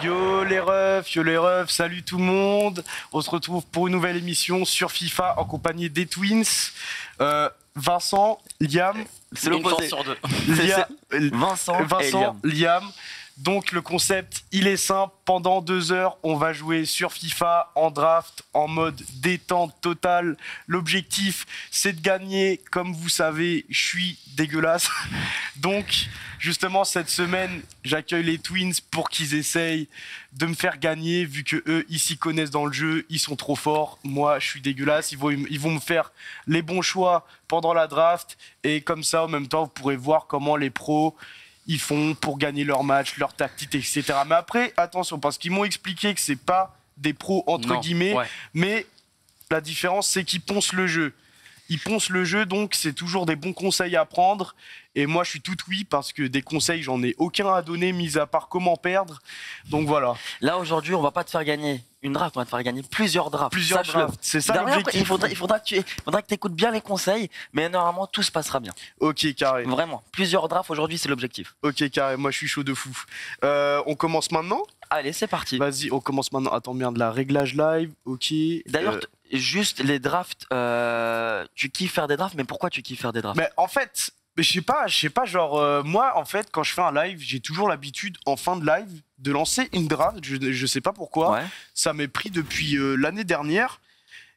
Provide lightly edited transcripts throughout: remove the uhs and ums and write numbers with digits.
Yo les refs, salut tout le monde. On se retrouve pour une nouvelle émission sur FIFA en compagnie des Twins. Vincent, Liam. C'est l'opposé. Sur deux. Vincent et Liam. Donc le concept, il est simple. Pendant 2 heures, on va jouer sur FIFA en draft, en mode détente totale. L'objectif, c'est de gagner. Comme vous savez, je suis dégueulasse. Donc, justement, cette semaine, j'accueille les Twins pour qu'ils essayent de me faire gagner, vu que eux, ils s'y connaissent dans le jeu, ils sont trop forts. Moi, je suis dégueulasse. Ils vont me faire les bons choix pendant la draft. Et comme ça, en même temps, vous pourrez voir comment les pros ils font pour gagner leur match, leur tactique, etc. Mais après, attention, parce qu'ils m'ont expliqué que c'est pas des pros entre guillemets, mais la différence, c'est qu'ils poncent le jeu. Ils poncent le jeu, donc c'est toujours des bons conseils à prendre. Et moi, je suis tout oui, parce que des conseils, j'en ai aucun à donner, mis à part comment perdre. Donc voilà. Là, aujourd'hui, on va pas te faire gagner une draft, on va te faire gagner plusieurs drafts. Plusieurs drafts, c'est ça l'objectif. Il faudra que tu écoutes bien les conseils, mais normalement, tout se passera bien. Ok, carré. Vraiment, plusieurs drafts aujourd'hui, c'est l'objectif. Ok, carré, moi je suis chaud de fou. On commence maintenant? Allez, c'est parti. Vas-y, on commence maintenant. Attends bien, de la réglage live, ok. D'ailleurs, juste les drafts, tu kiffes faire des drafts, mais pourquoi tu kiffes faire des drafts? Mais en fait, je sais pas, genre, moi, en fait, quand je fais un live, j'ai toujours l'habitude, en fin de live, de lancer une draft. Je sais pas pourquoi. Ouais. Ça m'est pris depuis l'année dernière.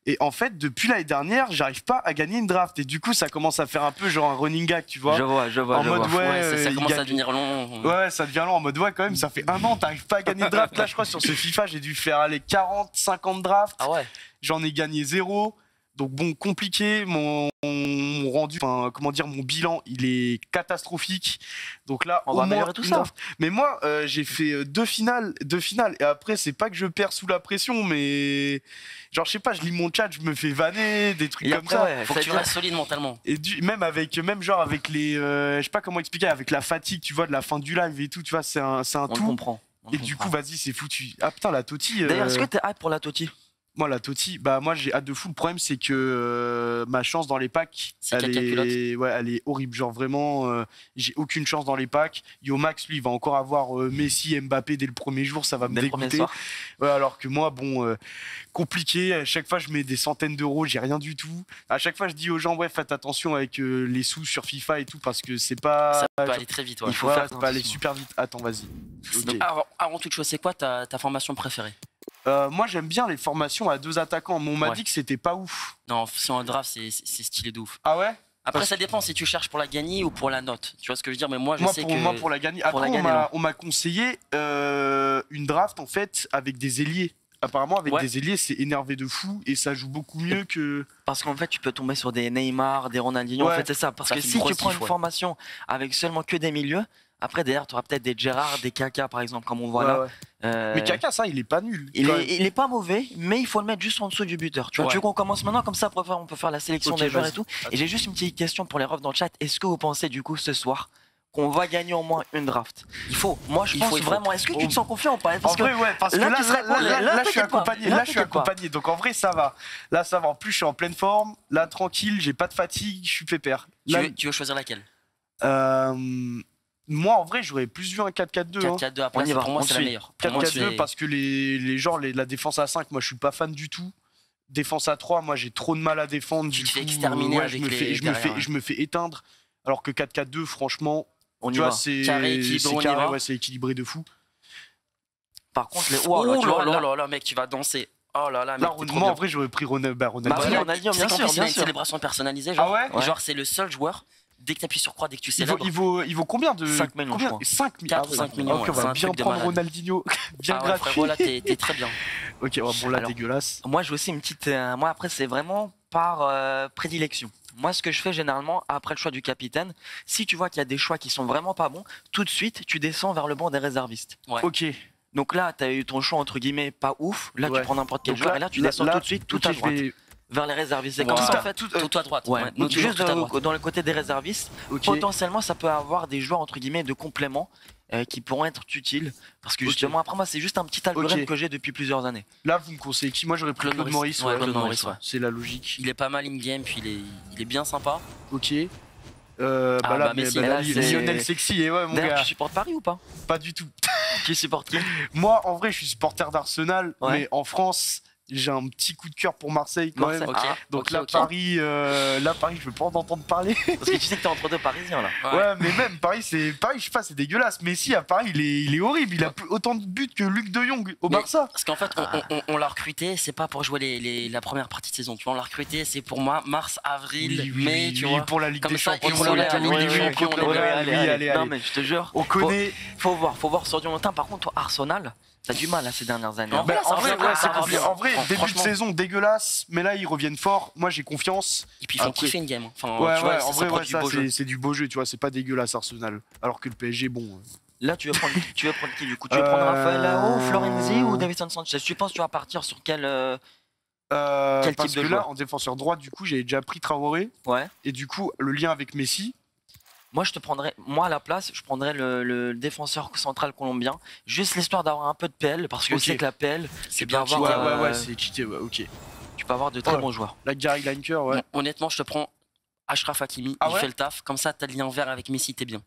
Et en fait, depuis l'année dernière, j'arrive pas à gagner une draft. Et du coup, ça commence à faire un peu genre un running gag, tu vois. Je vois. En mode, ça commence à devenir long. Ouais, ça devient long. En mode, ouais, quand même, ça fait 1 an, t'arrives pas à gagner de draft. Là, je crois, sur ce FIFA, j'ai dû faire aller 40, 50 drafts. Ah ouais. J'en ai gagné 0. Donc bon, compliqué, mon rendu, enfin, comment dire, mon bilan, il est catastrophique. Donc là, on va améliorer tout ça. Mais moi, j'ai fait 2 finales, et après, c'est pas que je perds sous la pression, mais genre, je sais pas, je lis mon chat, je me fais vanner, des trucs comme ça. Ouais, faut que tu restes solide mentalement. Et même genre avec les, je sais pas comment expliquer, avec la fatigue, tu vois, de la fin du live et tout, tu vois, c'est un on tout. Comprend. Et du coup, vas-y, c'est foutu. Ah putain, la Toti. D'ailleurs, est-ce que t'es hype pour la Toti? Moi, la Toti, bah moi j'ai hâte de fou. Le problème, c'est que ma chance dans les packs, elle est horrible. Genre vraiment, j'ai aucune chance dans les packs. Yomax, lui, il va encore avoir Messi, Mbappé dès le premier jour, ça va me dégoûter. Ouais, alors que moi, bon, compliqué. À chaque fois, je mets des centaines d'euros, j'ai rien du tout. À chaque fois, je dis aux gens, ouais, faites attention avec les sous sur FIFA et tout, parce que c'est pas. Ça peut aller très vite. Ouais. Il faut faire, ça peut aller super vite. Attends, vas-y. Okay. Avant toute chose, c'est quoi ta formation préférée? Moi j'aime bien les formations à 2 attaquants. On m'a dit que c'était pas ouf. Non, si en draft c'est stylé de ouf. Ah ouais? Après ça dépend si tu cherches pour la gagner ou pour la note. Tu vois ce que je veux dire? Mais moi pour la gagner. Après on m'a conseillé une draft en fait avec des ailiers. Apparemment avec des ailiers c'est énervé de fou et ça joue beaucoup mieux que... Parce qu'en fait tu peux tomber sur des Neymar, des Ronaldinho, en fait c'est ça. Parce que si tu prends une formation avec seulement que des milieux, après derrière tu auras peut-être des Gérard, des Kaka par exemple comme on voit là. Mais Kaka ça il est pas nul. Il est pas mauvais mais il faut le mettre juste en dessous du buteur. Tu vois, tu veux qu'on commence maintenant comme ça on peut faire la sélection des joueurs et tout. Et j'ai juste une petite question pour les refs dans le chat. Est-ce que vous pensez du coup ce soir qu'on va gagner au moins une draft? Moi je pense vraiment. Est-ce que tu te sens confiant ou pas? Parce que là je suis accompagné. Là je suis accompagné. Donc en vrai ça va. Là ça va. En plus je suis en pleine forme. Là tranquille, j'ai pas de fatigue, je suis pépère. Tu veux choisir laquelle? Moi, en vrai, j'aurais plus vu un 4-4-2. 4-4-2, après, pour moi, c'est la meilleure. 4-4-2, parce que la défense à 5, moi, je suis pas fan du tout. Défense à 3, moi, j'ai trop de mal à défendre. Tu te fais exterminer avec je me fais éteindre. Alors que 4-4-2, franchement, tu vois, c'est carré, c'est équilibré de fou. Par contre, oh là, mec, tu vas danser. Oh là là, mec, moi, en vrai, j'aurais pris Ronaldinho. Ronaldinho, bien sûr. Il a une célébration personnalisée. Genre, c'est le seul joueur. Dès que tu appuies sur croix, dès que tu célèbres. Il vaut combien de. 5 millions, je crois. 5 millions. Ok, on va bien prendre Ronaldinho. Bien gratuit. Voilà, t'es très bien. Ok, bon, là, dégueulasse. Moi, j'ai aussi une petite. Moi, après, c'est vraiment par prédilection. Moi, ce que je fais généralement, après le choix du capitaine, si tu vois qu'il y a des choix qui sont vraiment pas bons, tout de suite, tu descends vers le banc des réservistes. Ok. Donc là, tu as eu ton choix, entre guillemets, pas ouf. Là, tu prends n'importe quel joueur et là, tu descends tout de suite, tout à droite. Vers les réservistes. C'est comme ça, en fait, tout à droite. Donc, juste dans le côté des réservistes, potentiellement, ça peut avoir des joueurs, entre guillemets, de complément qui pourront être utiles. Parce que justement, après moi, c'est juste un petit algorithme que j'ai depuis plusieurs années. Là, vous me conseillez qui? Moi, j'aurais pris Claude Maurice. Claude Maurice, c'est la logique. Il est pas mal in-game, puis il est bien sympa. Ok. Lionel Sexy, et ouais, mon gars. Tu supportes Paris ou pas? Pas du tout. Tu supportes qui? Moi, en vrai, je suis supporter d'Arsenal, mais en France, j'ai un petit coup de cœur pour Marseille quand même. Donc Paris, je veux pas en entendre parler. Parce que tu sais que t'es entre deux Parisiens là. Ouais, mais même Paris, je sais pas, c'est dégueulasse. Messi à Paris, il est horrible. Il a autant de buts que Luc de Jong au Barça. Parce qu'en fait, on l'a recruté, c'est pas pour jouer la première partie de saison. Tu vois, on l'a recruté, c'est pour moi mars, avril, mai, tu vois. Pour la Ligue des Champions. Pour la Ligue des Champions. Allez. Non mais je te jure. On connaît. Faut voir sur du long terme. Par contre, toi, Arsenal. T'as du mal ces dernières années. En vrai, c'est compliqué. En vrai, début de saison dégueulasse, mais là ils reviennent fort. Moi j'ai confiance. Et puis ils font kiffer une game. En vrai, c'est du beau jeu, tu vois. C'est pas dégueulasse Arsenal. Alors que le PSG, bon. Là, tu veux prendre qui du coup? Tu veux prendre Raphaël Leao, Florenzi ou Davinson Sanchez? Tu penses que tu vas partir sur quel type de parce que joueur? là, en défenseur droit, du coup, j'avais déjà pris Traoré. Ouais. Et du coup, le lien avec Messi. Moi, à la place, je prendrais le défenseur central colombien, juste l'histoire d'avoir un peu de PL, parce que je sais que la PL, c'est bien avoir. Ouais, c'est cheaté, ouais, ok. Tu peux avoir de très bons joueurs. La Gary Lineker, ouais. Honnêtement, je te prends Achraf Hakimi, il fait le taf, comme ça, t'as le lien vert avec Messi, t'es bien.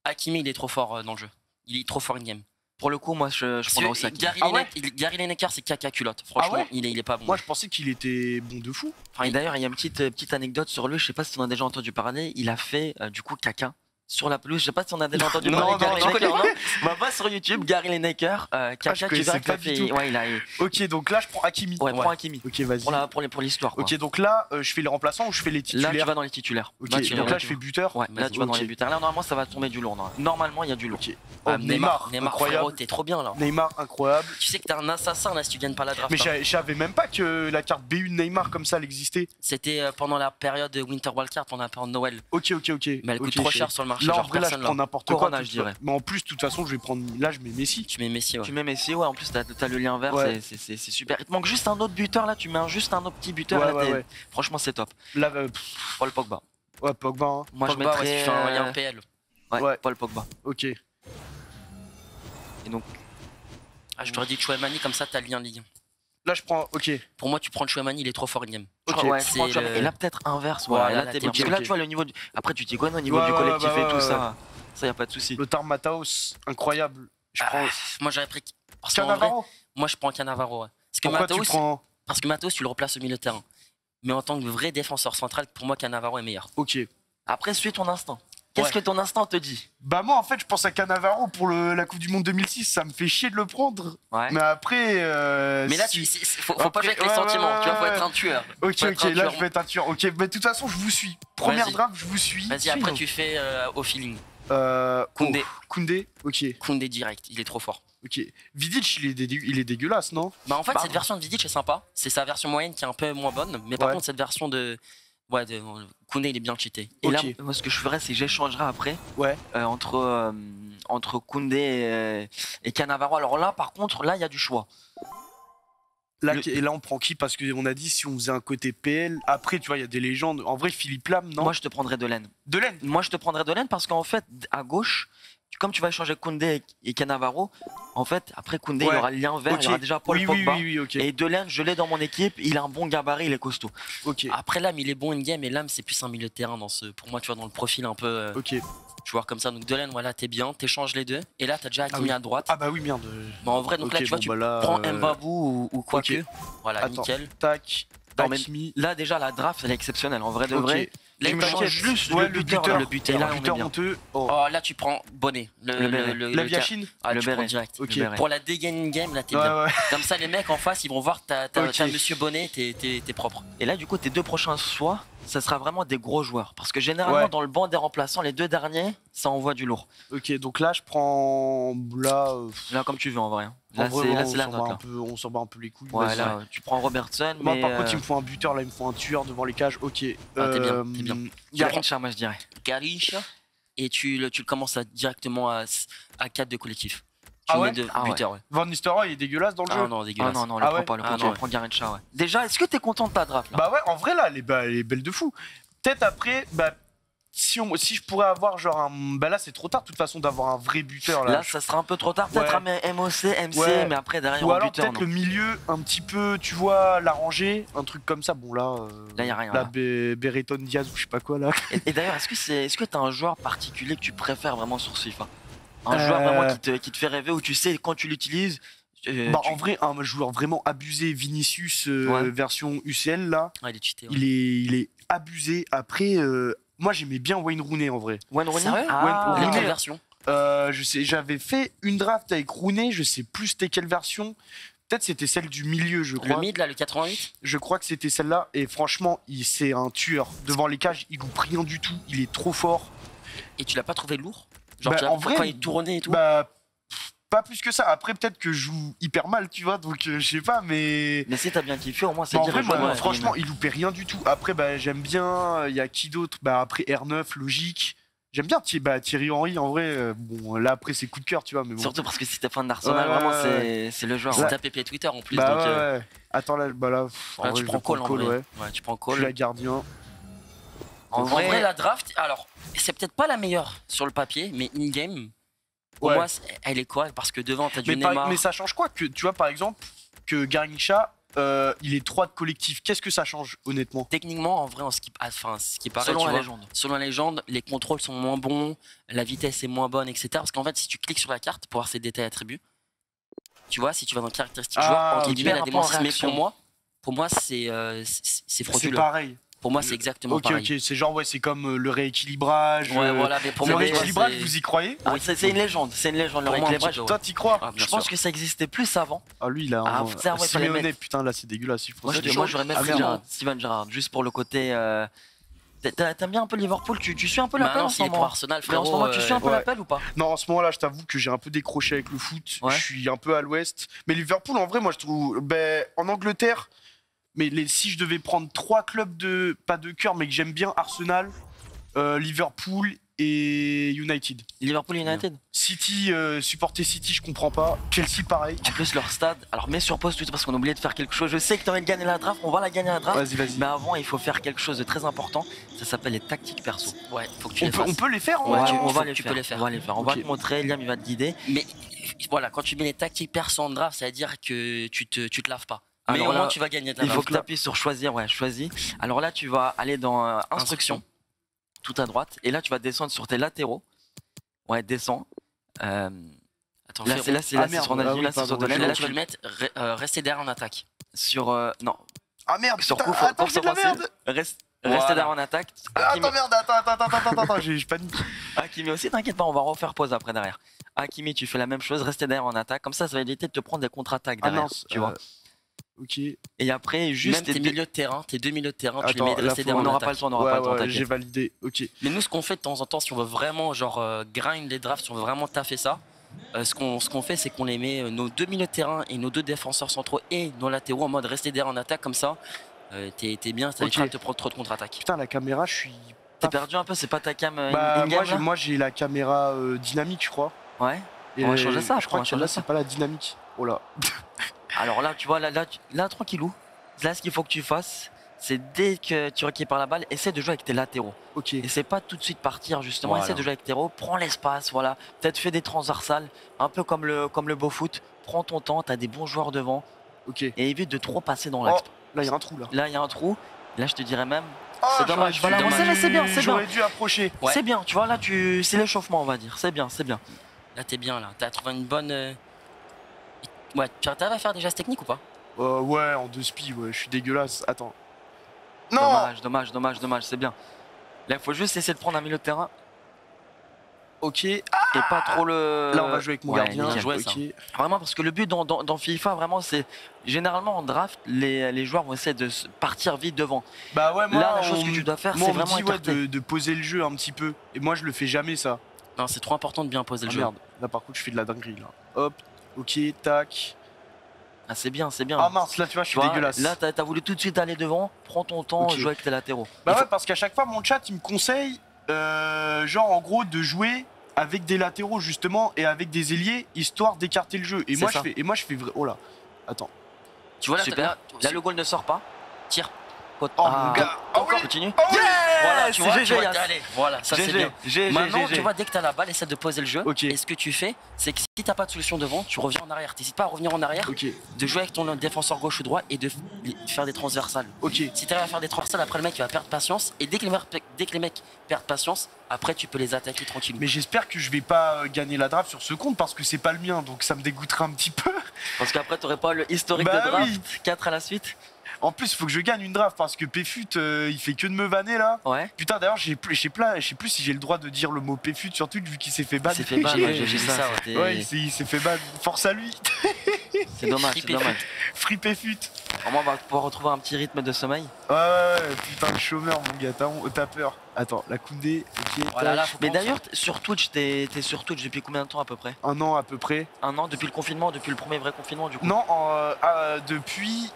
Hakimi, il est trop fort dans le jeu. Il est trop fort in-game. Pour le coup, moi, je prendrais aussi Gary Lineker, c'est caca culotte. Franchement, il est pas bon. Moi, je pensais qu'il était bon de fou. Enfin, d'ailleurs, il y a une petite anecdote sur lui. Je sais pas si tu en as déjà entendu parler. Il a fait, du coup, caca sur la pelouse. Je sais pas si on a déjà entendu parler de Gary Lineker. Bah, va sur YouTube, Gary Lineker. Caca, tu verras qu'il fait. Ok, donc là, je prends Hakimi. Ouais, prends Hakimi. Ok, vas-y. Pour l'histoire. Ok, donc là, je fais les remplaçants ou je fais les titulaires? Là, tu vas dans les titulaires. Ok, donc là, je fais buteur. Ouais, là, tu vas dans les buteurs. Là, normalement, ça va tomber du lourd. Normalement, il y a du lourd. Neymar, incroyable. T'es trop bien là. Neymar, incroyable. Tu sais que t'es un assassin là si tu gagnes pas la draft. Mais je savais même pas que la carte BU de Neymar comme ça, elle existait. C'était pendant la période de Winter Wildcard, pendant la période Noël. Ok. Mais elle coûte trop cher sur le marché. Là, en vrai, là, je prends n'importe quoi. Je dirais. Mais en plus, de toute façon, je vais prendre. Là, je mets Messi. Tu mets Messi, ouais. Tu mets Messi, ouais. En plus, t'as le lien vert, c'est super. Il te manque juste un autre buteur là. Tu mets juste un autre petit buteur là. Franchement, c'est top. Là, Paul Pogba. Ouais, Pogba. Moi, je mettrais un lien PL. Ouais, Paul Pogba. Ok. Et donc. Je t'aurais dit Chouamani, comme ça, t'as le lien Ligue 1. Là, je prends. Ok. Pour moi, tu prends Chouamani, il est trop fort in-game. Et là, peut-être inverse. Là, t'es bien. Parce que là, tu vois, le niveau. Après, tu dis quoi au niveau du collectif et tout ça. Ça, y a pas de souci. Le Mataos, incroyable. Moi, j'aurais pris. Cannavaro. Moi, je prends Cannavaro. Ouais. Parce que Matos, tu le replaces au milieu de terrain. Mais en tant que vrai défenseur central, pour moi, Cannavaro est meilleur. Ok. Après, suis ton instinct. Qu'est-ce que ton instinct te dit? Bah moi en fait je pense à Cannavaro pour la Coupe du Monde 2006, ça me fait chier de le prendre. Ouais. Mais après mais là faut pas jouer avec les sentiments, tu vois, faut être un tueur. Ok, là je vais être un tueur. Ok, mais de toute façon je vous suis. Première draft, je vous suis. Vas-y, après tu fais au feeling. Koundé, ok. Koundé direct, il est trop fort. Ok. Vidic, il est dégueulasse, non? Bah en fait cette version de Vidic est sympa, c'est sa version moyenne qui est un peu moins bonne, mais par contre cette version de Koundé il est bien cheaté. Et là, moi ce que je ferais c'est que j'échangerai après entre Koundé et Cannavaro. Alors là par contre, là il y a du choix. Et là on prend qui? Parce qu'on a dit si on faisait un côté PL. Après tu vois il y a des légendes. En vrai Philippe Lam, non? Moi je te prendrais Delaine. Moi je te prendrais Delaine parce qu'en fait à gauche, comme tu vas échanger Koundé et Cannavaro, en fait après Koundé il y aura le lien vert, il y aura déjà Paul Pogba. Et Delaine je l'ai dans mon équipe, il a un bon gabarit, il est costaud. Après Lam il est bon in-game et Lam c'est plus un milieu de terrain pour moi tu vois dans le profil un peu joueur comme ça. Donc Delaine voilà t'es bien, t'échanges les deux et là t'as déjà Hakimi à droite. Ah bah oui merde. Bah en vrai donc là tu vois tu prends Mbabou ou quoi que. Voilà nickel. Tac. Là déjà la draft elle est exceptionnelle en vrai de vrai. Là, tu changes juste le buteur. Là, honteux. Là, tu prends Bonnet. La Viachine. Tu prends direct. Pour la dégaine game, là, t'es bien. Comme ça, les mecs en face, ils vont voir que t'as Monsieur Bonnet, t'es propre. Et là, du coup, tes deux prochains choix, ça sera vraiment des gros joueurs. Parce que généralement, dans le banc des remplaçants, les deux derniers, ça envoie du lourd. Ok, donc là, je prends. Là, comme tu veux en vrai. Là, c'est la note. On s'en bat un peu les couilles. Ouais, là, tu prends Robertson. Moi, par contre, il me faut un buteur, là, il me faut un tueur devant les cages. Ok. T'es bien. Garrincha, moi, je dirais. Garrincha, et tu le commences directement à 4 de collectif. Tu mets deux buteurs, ouais. Van Nistelrooy, il est dégueulasse dans le jeu. Non, dégueulasse. Non, le prends pas. Tu prends Garrincha, ouais. Déjà, est-ce que t'es content de ta draft là? Bah ouais, en vrai, là, elle est belle de fou. Peut-être après, si je pourrais avoir genre un... Bah là c'est trop tard de toute façon d'avoir un vrai buteur. Là ça sera un peu trop tard, peut-être un MOC, MC, mais après derrière ou alors buteur. Peut-être le milieu un petit peu, tu vois, l'arranger, un truc comme ça. Bon là, là y a rien. Là, Berreton Diaz ou je sais pas quoi là. Et d'ailleurs, est-ce que t'as un joueur particulier que tu préfères vraiment sur FIFA? Un joueur vraiment qui te fait rêver, où tu sais quand tu l'utilises. En vrai, un joueur vraiment abusé, Vinicius version UCL là. Ouais, il est cheaté. Il est abusé. Après, moi j'aimais bien Wayne Rooney en vrai. Wayne Rooney, Wayne Rooney version. Je sais, j'avais fait une draft avec Rooney, je sais plus c'était quelle version. Peut-être c'était celle du milieu, je crois. Le mid là, le 88. Je crois que c'était celle-là. Et franchement, c'est un tueur. Devant les cages, il loupe rien du tout. Il est trop fort. Et tu l'as pas trouvé lourd? Genre en vrai, quand il tournait et tout. Pas plus que ça. Après, peut-être que je joue hyper mal, tu vois. Donc, je sais pas, mais. Mais si t'as bien kiffé, au moins, c'est dire. Franchement, il loupait rien du tout. Après, j'aime bien. Il y a qui d'autre? Après, R9, logique. J'aime bien Thierry Henry, en vrai. Bon, là, après, c'est coup de cœur, tu vois. Mais bon. Surtout parce que si t'es fan d'Arsenal, vraiment, c'est le joueur. C'est ta PP Twitter en plus. Attends, là, tu prends Cole, en vrai. Ouais, tu prends Cole. Je suis la gardien. En vrai, la draft, alors, c'est peut-être pas la meilleure sur le papier, mais in-game. Pour moi, elle est quoi? Parce que devant, t'as du Neymar. Mais ça change quoi que, tu vois, par exemple, que Garrincha, il est 3 de collectif. Qu'est-ce que ça change, honnêtement? Techniquement, en vrai, ce qui paraît, selon la légende, les contrôles sont moins bons, la vitesse est moins bonne, etc. Parce qu'en fait, si tu cliques sur la carte pour voir ses détails attributs, tu vois, si tu vas dans caractéristiques joueurs, entre guillemets, la démence. Mais pour moi, c'est frauduleux. C'est pareil. Pour moi, c'est exactement pareil. Ok, c'est genre, c'est comme le rééquilibrage. Ouais, voilà, mais pour le moi, rééquilibrage, vous y croyez? Oui, c'est une légende, le rééquilibrage. Toi, t'y crois? Je pense que ça existait plus avant. Ah, lui, il a Simeone, putain, là, c'est dégueulasse. Moi, j'aurais mis Steven Gerrard, juste pour le côté. T'aimes bien un peu Liverpool, tu suis un peu l'appel en ce moment? Pour Arsenal, frérot. En ce moment, tu suis un peu l'appel ou pas? Non, en ce moment-là, je t'avoue que j'ai un peu décroché avec le foot. Je suis un peu à l'ouest. Mais Liverpool, en vrai, moi, je trouve. En Angleterre. Mais si je devais prendre 3 clubs pas de cœur, mais que j'aime bien, Arsenal, Liverpool et United. Liverpool United. City, supporter City, je comprends pas. Chelsea, pareil. En plus, leur stade. Alors, mets sur pause tout parce qu'on a oublié de faire quelque chose. Je sais que tu envie de gagner la draft, on va la gagner la draft. Vas-y. Mais avant, il faut faire quelque chose de très important. Ça s'appelle les tactiques perso. Ouais, faut que tu les fasses. On peut les faire, on va les faire. On va te montrer, Liam, il va te guider. Mais voilà, quand tu mets les tactiques perso en draft, ça veut dire que tu te laves pas. Mais alors au moins, tu vas gagner ta draft. Il faut que tu appuies sur choisir, choisis. Alors là, tu vas aller dans instruction, tout à droite. Et là, tu vas descendre sur tes latéraux. Ouais, descends. Attends, là, c'est sur Navi, là, c'est sur Domaine. Là, tu vas le mettre rester derrière en attaque. Sur. Non. Ah merde, sur coup, course offensive. Restez derrière en attaque. Attends, merde, attends, j'ai panique. Hakimi aussi, t'inquiète pas, on va refaire pause après derrière. Hakimi, tu fais la même chose, restez derrière en attaque. Comme ça va éviter de te prendre des contre-attaques derrière. Tu vois. Ok. Et après, juste. Même tes milieux de terrain, tes 2 milieux de terrain, tu les mets rester derrière en attaque. On n'aura pas le temps, on n'aura pas le temps. J'ai validé, ok. Mais nous, ce qu'on fait de temps en temps, si on veut vraiment grind les drafts, si on veut vraiment taffer ça, ce qu'on fait, c'est qu'on les met nos 2 milieux de terrain et nos 2 défenseurs centraux et nos latéraux en mode rester derrière en attaque, comme ça. T'es bien, ça évitera de te prendre trop de contre-attaque. Putain, la caméra, je suis. T'es perdu un peu, c'est pas ta cam moi, j'ai la caméra dynamique, je crois. Ouais. On va changer ça, je crois que là, c'est pas la dynamique. Oh là. Alors là, tu vois, là, tranquillou. Là, ce qu'il faut que tu fasses, c'est dès que tu récupères la balle, essaie de jouer avec tes latéraux. Ok. Essaie pas tout de suite partir, justement. Essaie de jouer avec tes latéraux, prends l'espace, voilà. Peut-être fais des transversales, un peu comme le beau foot. Prends ton temps, t'as des bons joueurs devant. Ok. Et évite de trop passer dans l'axe. Là, il y a un trou, là. Là, il y a un trou. Là, je te dirais même. C'est dommage. Voilà, c'est bien. J'aurais dû approcher. Ouais. C'est bien, tu vois, là, c'est l'échauffement, on va dire. C'est bien. Là, t'es bien, là. T'as trouvé une bonne. Ouais, tu arrives à faire des gestes techniques ou pas? Ouais, en 2 spi, ouais, je suis dégueulasse. Attends. Non! Dommage, c'est bien. Là, il faut juste essayer de prendre un milieu de terrain. Ok. Et pas trop le. Là, on va jouer avec mon gardien. Okay. Vraiment, parce que le but dans FIFA, vraiment, c'est. Généralement, en draft, les joueurs vont essayer de partir vite devant. Bah ouais, moi, là, la chose que tu dois faire, c'est vraiment de poser le jeu un petit peu. Et moi, je le fais jamais, ça. Non, c'est trop important de bien poser le jeu. Merde. Là, par contre, je fais de la dinguerie, là. Hop. Ok, tac. Ah, c'est bien. Ah mince, là, tu vois, je suis dégueulasse. Là, t'as voulu tout de suite aller devant. Prends ton temps, joue avec tes latéraux. Bah ouais, parce qu'à chaque fois, mon chat, il me conseille, genre, en gros, de jouer avec des latéraux, justement, et avec des ailiers, histoire d'écarter le jeu. Et moi, je fais vrai. Oh là. Attends. Tu vois, là, le goal ne sort pas. Tire. Oh, mon gars. Ah oui, encore. Continue. Oh oui voilà, tu vois, allez, voilà, ça c'est bien. Maintenant, tu vois, dès que tu as la balle, essaie de poser le jeu. Et ce que tu fais, c'est que si tu n'as pas de solution devant, tu reviens en arrière. N'hésite pas à revenir en arrière, de jouer avec ton défenseur gauche ou droit et de faire des transversales. Si tu arrives à faire des transversales, après le mec il va perdre patience. Et dès que les mecs perdent patience, après tu peux les attaquer tranquillement. Mais j'espère que je vais pas gagner la draft sur ce compte parce que c'est pas le mien, donc ça me dégoûterait un petit peu. Parce qu'après tu n'aurais pas le historique de draft, 4 à la suite. En plus, il faut que je gagne une draft parce que Péfut, il fait que de me vanner là. Ouais. Putain, d'ailleurs, je sais plus si j'ai le droit de dire le mot Péfut, surtout vu qu'il s'est fait ban. Il s'est fait ban, j'ai vu ça. Ouais, il s'est fait ban. Force à lui. C'est dommage, c'est dommage. Free Péfut. Au moins, on va pouvoir retrouver un petit rythme de sommeil. Ouais, putain, le chômeur, mon gars, t'as peur. Attends, la Koundé, ok. Voilà, là, mais d'ailleurs, sur Twitch, t'es sur Twitch depuis combien de temps à peu près? Un an à peu près. Un an depuis le confinement, depuis le premier vrai confinement du coup? Non, depuis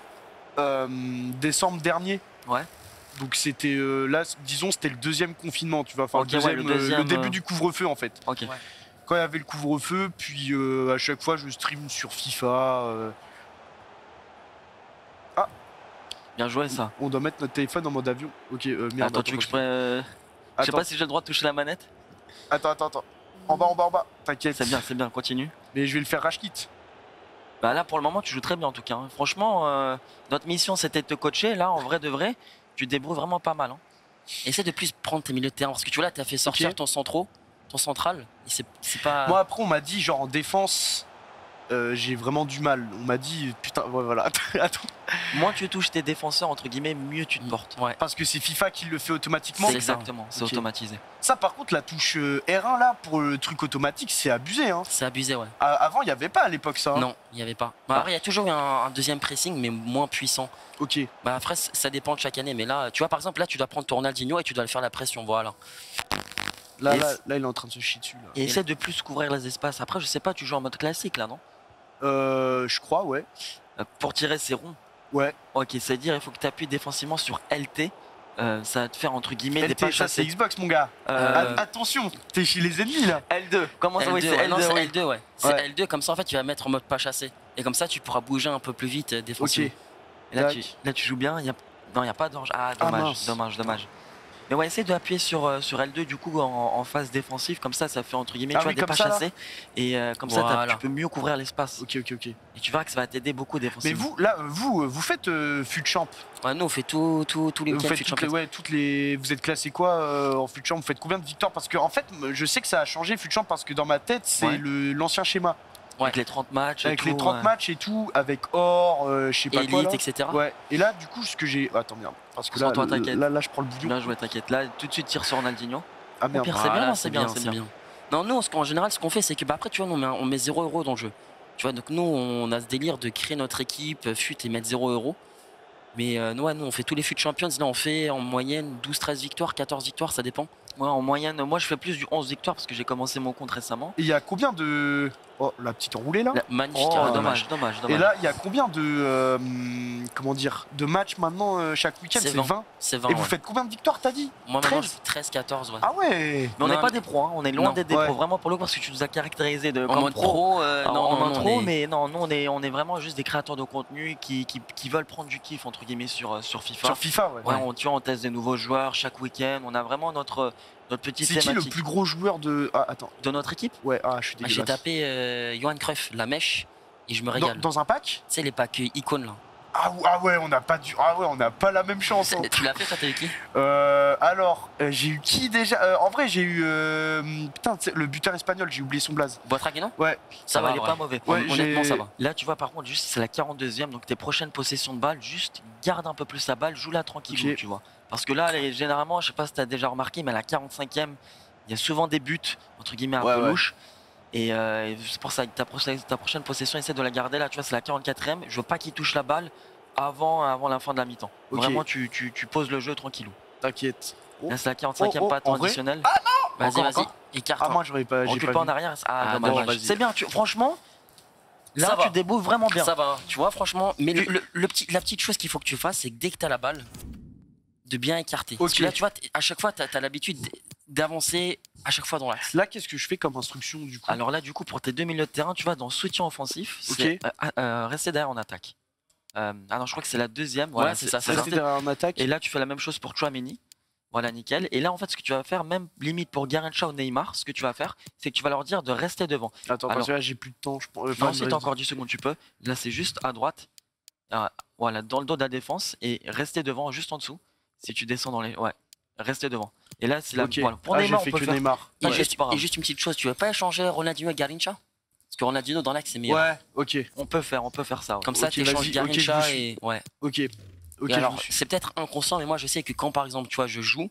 décembre dernier. Ouais. Donc c'était là, disons, c'était le deuxième confinement, tu vois. Enfin, le début du couvre-feu en fait. Ok. Ouais. Quand il y avait le couvre-feu, puis à chaque fois je stream sur FIFA. Ah. Bien joué ça. On doit mettre notre téléphone en mode avion. Ok, merde. Attends, tu veux que je sais pas si j'ai le droit de toucher la manette. Attends. En bas. T'inquiète. C'est bien, continue. Mais je vais le faire rage kit. Bah là pour le moment tu joues très bien en tout cas. Hein. Franchement, notre mission c'était de te coacher. Là en vrai de vrai, tu te débrouilles vraiment pas mal. Hein. Essaie de plus prendre tes milieux de terrain parce que tu vois là t'as fait sortir ton central. Et c'est pas. Moi après on m'a dit genre en défense. J'ai vraiment du mal. On m'a dit, putain, voilà. Attends. Moins tu touches tes défenseurs, entre guillemets, mieux tu te portes. Ouais. Parce que c'est FIFA qui le fait automatiquement. C'est exactement, c'est automatisé. Ça, par contre, la touche R1 là pour le truc automatique, c'est abusé. Hein. C'est abusé, ouais. Avant, il n'y avait pas à l'époque ça. Hein. Non, il n'y avait pas. Bah, après, il y a toujours eu un deuxième pressing, mais moins puissant. Ok. Bah, après, ça dépend de chaque année. Mais là, tu vois, par exemple, là, tu dois prendre ton Ronaldinho et tu dois le faire la pression. Voilà. Là, il est en train de se chier dessus. Là. Et essaie de plus couvrir les espaces. Après, je sais pas, tu joues en mode classique là, non? Je crois, ouais. Pour tirer, c'est rond. Ouais. Ok, c'est-à-dire il faut que tu appuies défensivement sur LT. Ça va te faire entre guillemets des pas chassés. C'est Xbox, mon gars. Attention, t'es chez les ennemis là. L2. Comment ça? Oui, c'est L2. C'est L2, ouais. C'est ouais. L2, comme ça en fait tu vas mettre en mode pas chassé. Et comme ça tu pourras bouger un peu plus vite défensivement. Ok. Et là, tu joues bien. Non, il n'y a pas d'ange. Ah, dommage. Mais ouais, essaye d'appuyer sur L2 du coup en phase défensive, comme ça fait entre guillemets tu vois, des pas chassés et comme ça tu peux mieux couvrir l'espace. Ok. Et tu verras que ça va t'aider beaucoup défensivement. Mais vous, là, vous faites FUT Champ? Ouais, nous on fait tous les week-ends FUT Champ. Vous êtes classé quoi en FUT Champ? Vous faites combien de victoires? Parce que en fait, je sais que ça a changé FUT Champ parce que dans ma tête, c'est l'ancien schéma. Ouais. Avec les 30 matchs. Avec les 30 matchs et tout, avec or, je sais pas quoi. Elite, etc. Ouais. Et là, du coup, ce que j'ai. Attends, merde. Parce que là, je prends le bouillon. Bien joué, t'inquiète. Là, tout de suite, tire sur Ronaldinho. Ah merde. Pire, c'est bien. Non, nous, en général, ce qu'on fait, c'est que après, tu vois, on met 0 € dans le jeu. Tu vois, donc nous, on a ce délire de créer notre équipe, FUT et mettre 0 €. Mais nous, on fait tous les FUT Champions. Là, on fait en moyenne 12-13 victoires, 14 victoires, ça dépend. Ouais, en moyenne, moi je fais plus du 11 victoires parce que j'ai commencé mon compte récemment. Et il y a combien de. Oh, la petite enroulée là. Magnifique, dommage. Et là, il y a combien de. Comment dire. De matchs maintenant chaque week-end? C'est 20. C'est 20. Et vous faites combien de victoires, t'as dit? Moi, maintenant, je fais 13, 14. Ouais. Ah ouais. Mais on n'est pas des pros, hein. On est loin d'être des pros. Vraiment pour le coup, parce que tu nous as caractérisé en mode pro. En intro, mais non, nous on est vraiment juste des créateurs de contenu qui veulent prendre du kiff entre guillemets sur FIFA. Sur FIFA, ouais. On teste des nouveaux joueurs chaque week-end. On a vraiment notre petite thématique. C'est qui le plus gros joueur de. Ah, attends. De notre équipe? Ouais, je suis dégueulasse. J'ai tapé Johan Cruyff, la mèche, et je me régale. Dans un pack? Tu sais, les packs icônes là. Ah ouais, on n'a pas la même chance. Hein. Tu l'as fait, toi, t'as eu qui? Alors, j'ai eu qui déjà? En vrai, j'ai eu. Putain, le buteur espagnol, j'ai oublié son blaze. Boitragueno? Ouais. Ça va, il est pas mauvais. Ouais, honnêtement, ça va. Là, tu vois, par contre, juste c'est la 42e, donc tes prochaines possessions de balles, juste garde un peu plus la balle, joue-la tranquille, tu vois. Parce que là, généralement, je sais pas si t'as déjà remarqué, mais à la 45e, il y a souvent des buts, entre guillemets, un peu louches. Et c'est pour ça que ta prochaine possession, essaie de la garder là, tu vois, c'est la 44e. Je veux pas qu'il touche la balle avant la fin de la mi-temps. Vraiment, tu poses le jeu tranquillou. T'inquiète. Là, c'est la 45e, pas temps additionnel. Ah non! Vas-y, écarte. Ah, moi, j'aurais pas. Recule pas en arrière. Ah, dommage. C'est bien, franchement. Là, tu débrouilles vraiment bien. Ça va, tu vois, franchement. Mais la petite chose qu'il faut que tu fasses, c'est que dès que tu as la balle, de bien écarter. Parce que là, tu vois, à chaque fois, tu as l'habitude d'avancer à chaque fois dans l'axe. Là, qu'est-ce que je fais comme instruction du coup? Alors là, du coup, pour tes 2 milieux de terrain, tu vois, dans soutien offensif, c'est rester derrière en attaque. Ah non, je crois que c'est la deuxième. Voilà, c'est ça. C'était en attaque. Et là, tu fais la même chose pour Tchouaméni. Voilà, nickel. Et là, en fait, ce que tu vas faire, même limite pour Garrincha ou Neymar, ce que tu vas faire, c'est que tu vas leur dire de rester devant. Attends, parce que là, j'ai plus de temps. Non, si t'as encore 10 secondes, tu peux. Là, c'est juste à droite. Voilà, dans le dos de la défense et rester devant, juste en dessous. Si tu descends dans les... Ouais, rester devant. Et là, c'est la... Voilà. Pour Neymar, on peut faire... Neymar. Et juste une petite chose, tu veux pas échanger Ronaldinho et Garrincha? Parce que Ronaldinho, dans l'axe, c'est meilleur. Ouais, ok. On peut faire ça. Ouais. Comme ça, tu échanges Garrincha et... Ouais. Ok. Et alors, c'est peut-être inconscient, mais moi, je sais que quand, par exemple, tu vois, je joue,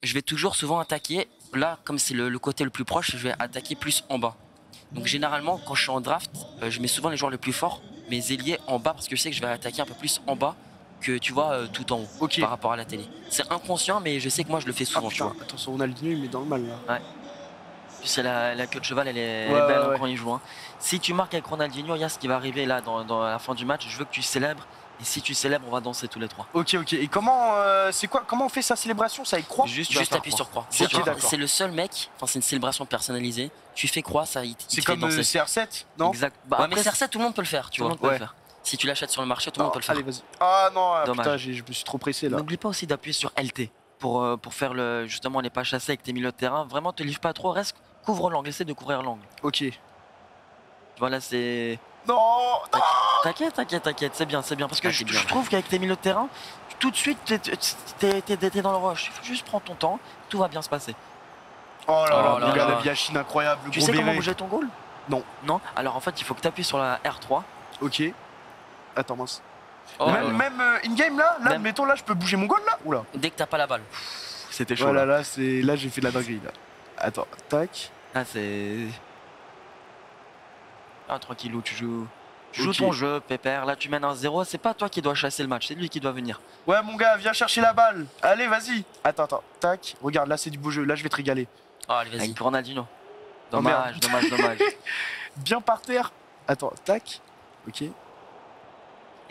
je vais toujours souvent attaquer. Là, comme c'est le côté le plus proche, je vais attaquer plus en bas. Donc, généralement, quand je suis en draft, je mets souvent les joueurs les plus forts, mes ailiers en bas, parce que je sais que je vais attaquer un peu plus en bas que, tu vois, tout en haut, par rapport à la télé. C'est inconscient, mais je sais que moi, je le fais souvent, tu vois. Attention, Ronaldinho, il met dans le mal, là. Ouais. Puis la queue de cheval, elle est belle quand il joue. Hein. Si tu marques avec Ronaldinho, il y a ce qui va arriver là dans la fin du match. Je veux que tu célèbres. Et si tu célèbres, on va danser tous les trois. Ok. Et comment comment on fait sa célébration? Ça avec croix? Juste appuyer sur croix. C'est le seul mec. Enfin, c'est une célébration personnalisée. Tu fais croix, ça. C'est comme CR7, non? Exact. Bah, mais CR7, tout le monde peut le faire. Tu vois. Peut le faire. Si tu l'achètes sur le marché, tout le monde peut le faire. Allez, vas-y. Ah non, putain, je me suis trop pressé là. N'oublie pas aussi d'appuyer sur LT pour faire justement les pas chassés avec tes milieux de terrain. Vraiment, te livre pas trop. Reste, couvre l'angle. Essaie de couvrir l'angle. Ok. Voilà, c'est. Non. T'inquiète, c'est bien. Parce que je trouve qu'avec tes milieux de terrain, tout de suite, t'es dans le rush. Il faut juste prendre ton temps, tout va bien se passer. Oh là là, regarde la Biachine incroyable. Tu sais comment bouger ton goal? Non. Alors en fait, il faut que tu appuies sur la R3. Ok. Attends, mince. Même in-game là, mettons là, je peux bouger mon goal là? Oula. Dès que t'as pas la balle. C'était chaud. Voilà, là j'ai fait de la dinguerie là. Attends, tac. Ah, c'est. Ah, tranquillou, tu joues ton jeu, pépère. Là, tu mènes 1-0. C'est pas toi qui dois chasser le match, c'est lui qui doit venir. Ouais, mon gars, viens chercher la balle. Allez, vas-y. Attends. Tac. Regarde, là, c'est du beau jeu. Là, je vais te régaler. Oh, allez, vas-y. Avec Ronaldinho. Dommage. Bien par terre. Attends, tac. Ok.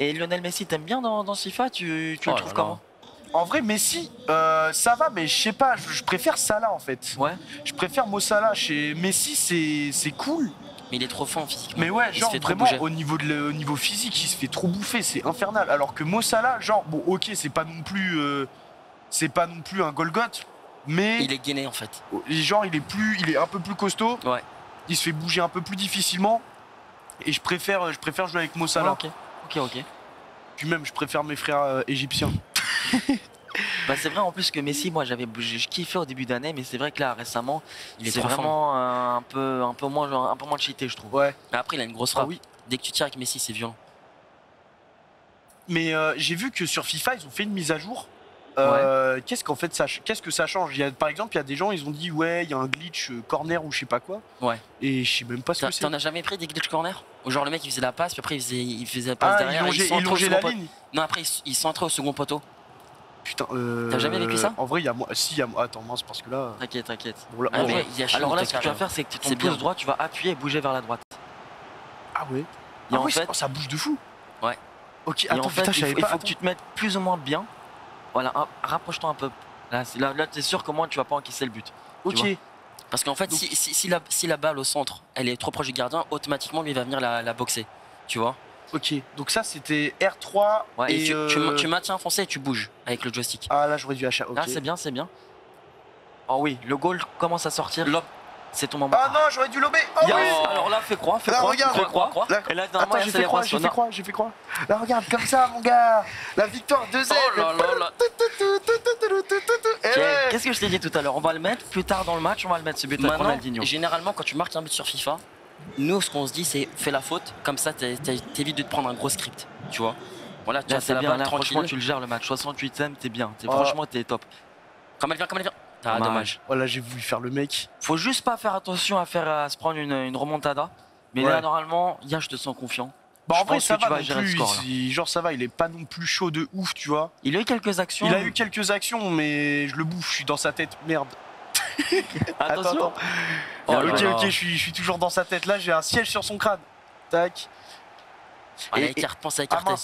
Et Lionel Messi, t'aimes bien dans FIFA? Tu le trouves comment? En vrai, Messi, ça va, mais je sais pas. Je préfère Salah en fait. Ouais. Je préfère Mo Salah. Chez Messi, c'est cool. Mais il est trop fin physiquement. Mais ouais, genre vraiment au niveau physique, il se fait trop bouffer, c'est infernal. Alors que Mo Salah, genre bon, ok, c'est pas non plus un Golgoth, mais il est gainé en fait. Genre il est un peu plus costaud. Ouais. Il se fait bouger un peu plus difficilement. Et je préfère jouer avec Mo Salah. Ok. Puis même, je préfère mes frères égyptiens. Bah c'est vrai en plus que Messi, moi je kiffais au début d'année, mais c'est vrai que là récemment, c'est vraiment un peu moins cheaté, je trouve. Ouais. Mais après il a une grosse frappe. Oui. Dès que tu tires avec Messi, c'est violent. Mais j'ai vu que sur FIFA, ils ont fait une mise à jour. Qu'est-ce que ça change? Par exemple, il y a des gens, ils ont dit ouais, il y a un glitch corner ou je sais pas quoi. Ouais. Et je sais même pas ce que c'est. T'en as jamais pris des glitch corner? Genre le mec il faisait la passe, puis après il faisait la passe derrière. Il longeait la ligne. Non, après il centrait au second poteau. Putain, t'as jamais vécu ça? En vrai, il y a moi. Si, il y a moi. Attends, mince, parce que là. T'inquiète. Bon, là, alors là, ce que tu vas faire, c'est que ton pouce droit, tu vas appuyer et bouger vers la droite. Ah ouais. Et en fait, ça bouge de fou. Ouais. Ok. Attends, en fait, il faut que tu te mettes plus ou moins bien. Voilà, rapproche-toi un peu. Là, t'es sûr qu'au moins tu vas pas encaisser le but. Ok. Parce qu'en fait, si la balle au centre, elle est trop proche du gardien, automatiquement lui il va venir la boxer. Tu vois? Ok, donc ça c'était R3 et tu maintiens foncé et tu bouges avec le joystick. Ah là j'aurais dû achat. Okay. Là c'est bien. Oh oui, le goal commence à sortir. C'est ton moment. Ah non, j'aurais dû lober. Oh oui. Alors là fais croix. Regarde. Croix. Et là attends, j'ai fait croix. Là regarde comme ça mon gars. La victoire 2-0. Oh là là. Qu'est-ce que je t'ai dit tout à l'heure? On va le mettre plus tard dans le match, on va le mettre ce but à Ronaldinho. Généralement quand tu marques un but sur FIFA, nous ce qu'on se dit c'est fais la faute, comme ça t'évites de te prendre un gros script, tu vois. Voilà, tu as bien, là franchement tu le gères le match, 68ème, t'es bien, franchement t'es top. Comme elle vient. Ah dommage. Voilà, j'ai voulu faire le mec. Faut juste pas faire attention à se prendre une remontada. Mais là normalement, je te sens confiant. Bah en vrai ça va non plus, genre ça va, il est pas non plus chaud de ouf, tu vois. Il a eu quelques actions. Mais je le bouffe, je suis dans sa tête, merde. Attention. Ok, je suis toujours dans sa tête. Là, j'ai un siège sur son crâne. Tac. Pense à écarter.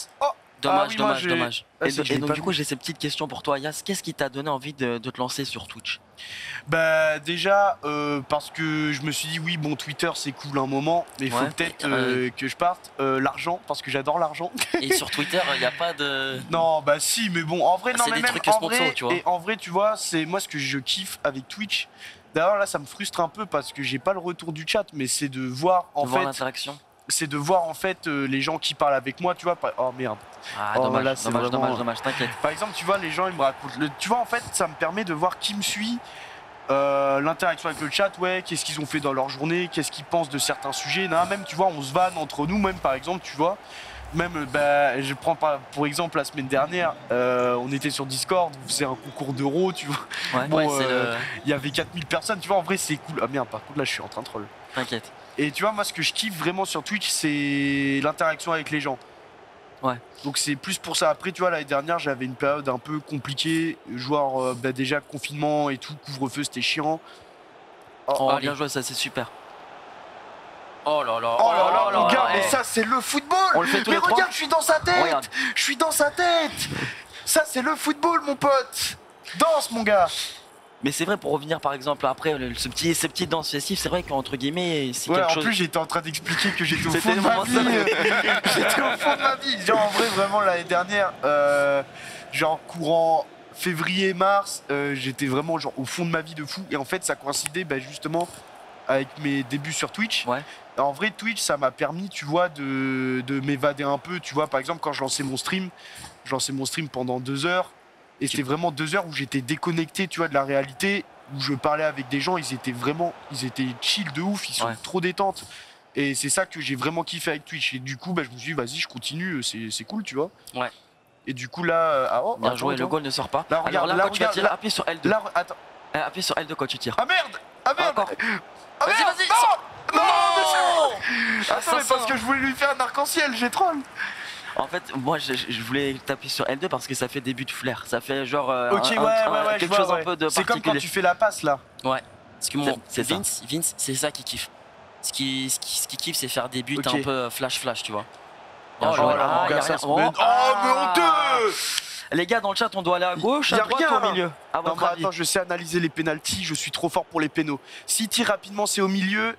Dommage. Et donc du coup j'ai ces petites questions pour toi Yas, qu'est-ce qui t'a donné envie de te lancer sur Twitch? Bah déjà parce que je me suis dit oui bon Twitter c'est cool un moment mais il faut peut-être que je parte. L'argent parce que j'adore l'argent. Et sur Twitter il n'y a pas de... Non bah si mais bon en vrai non mais même en vrai, tu vois. Et en vrai tu vois c'est moi ce que je kiffe avec Twitch. D'ailleurs là ça me frustre un peu parce que j'ai pas le retour du chat mais c'est de voir en fait l'interaction. C'est de voir en fait les gens qui parlent avec moi, tu vois. Oh merde. Dommage, t'inquiète. Par exemple, tu vois, les gens ils me racontent. Tu vois, en fait, ça me permet de voir qui me suit, l'interaction avec le chat, qu'est-ce qu'ils ont fait dans leur journée, qu'est-ce qu'ils pensent de certains sujets. Même, tu vois, on se vanne entre nous, même par exemple, tu vois. Même, je prends pour exemple la semaine dernière, on était sur Discord, on faisait un concours d'euros, tu vois. Il y avait 4000 personnes, tu vois, en vrai c'est cool. Ah merde, par contre là je suis en train de troll. T'inquiète. Et tu vois, moi ce que je kiffe vraiment sur Twitch, c'est l'interaction avec les gens. Donc c'est plus pour ça. Après, tu vois, l'année dernière, j'avais une période un peu compliquée, genre déjà confinement et tout, couvre-feu, c'était chiant. Bien joué, ça c'est super. Oh là là, mon gars, mais ça c'est le football. On le fait tous les trois. Regarde, je suis dans sa tête. Je suis dans sa tête. Ça c'est le football, mon pote. Danse, mon gars. Mais c'est vrai, pour revenir par exemple après ces petites danses festives, c'est vrai qu'entre guillemets c'est quelque chose. En plus j'étais en train d'expliquer que j'étais au fond de ma vie. J'étais au fond de ma vie. Genre en vrai vraiment l'année dernière, genre courant février-mars, j'étais vraiment genre au fond de ma vie de fou. Et en fait ça coïncidait justement avec mes débuts sur Twitch. En vrai Twitch ça m'a permis, tu vois, de m'évader un peu. Tu vois par exemple quand je lançais mon stream pendant 2 heures. Et c'était vraiment 2 heures où j'étais déconnecté, tu vois, de la réalité, où je parlais avec des gens, ils étaient chill de ouf, ils sont trop détente. Et c'est ça que j'ai vraiment kiffé avec Twitch. Et du coup, je me suis dit, vas-y, je continue, c'est cool, tu vois. Et du coup, là... Bien joué, le goal ne sort pas. Là, regarde, alors là, quand tu vas tirer, appuie sur L2. Là, attends. Appuie sur L2 quand tu tires. Ah merde. Vas-y. Non Attends, mais parce que je voulais lui faire un arc-en-ciel, j'ai troll. En fait, moi je voulais taper sur L2 parce que ça fait début de flair. Ça fait genre quelque chose un peu de particulier. C'est comme quand tu fais la passe là. Ouais. Parce que Vince, c'est ça qui kiffe. Ce qui kiffe, c'est faire des buts un peu flash, tu vois. Mais honteux. Les gars dans le chat, on doit aller à gauche, à droite ou au milieu? Attends, je sais analyser les pénaltys, je suis trop fort pour les pénaux. S'il tire rapidement, c'est au milieu.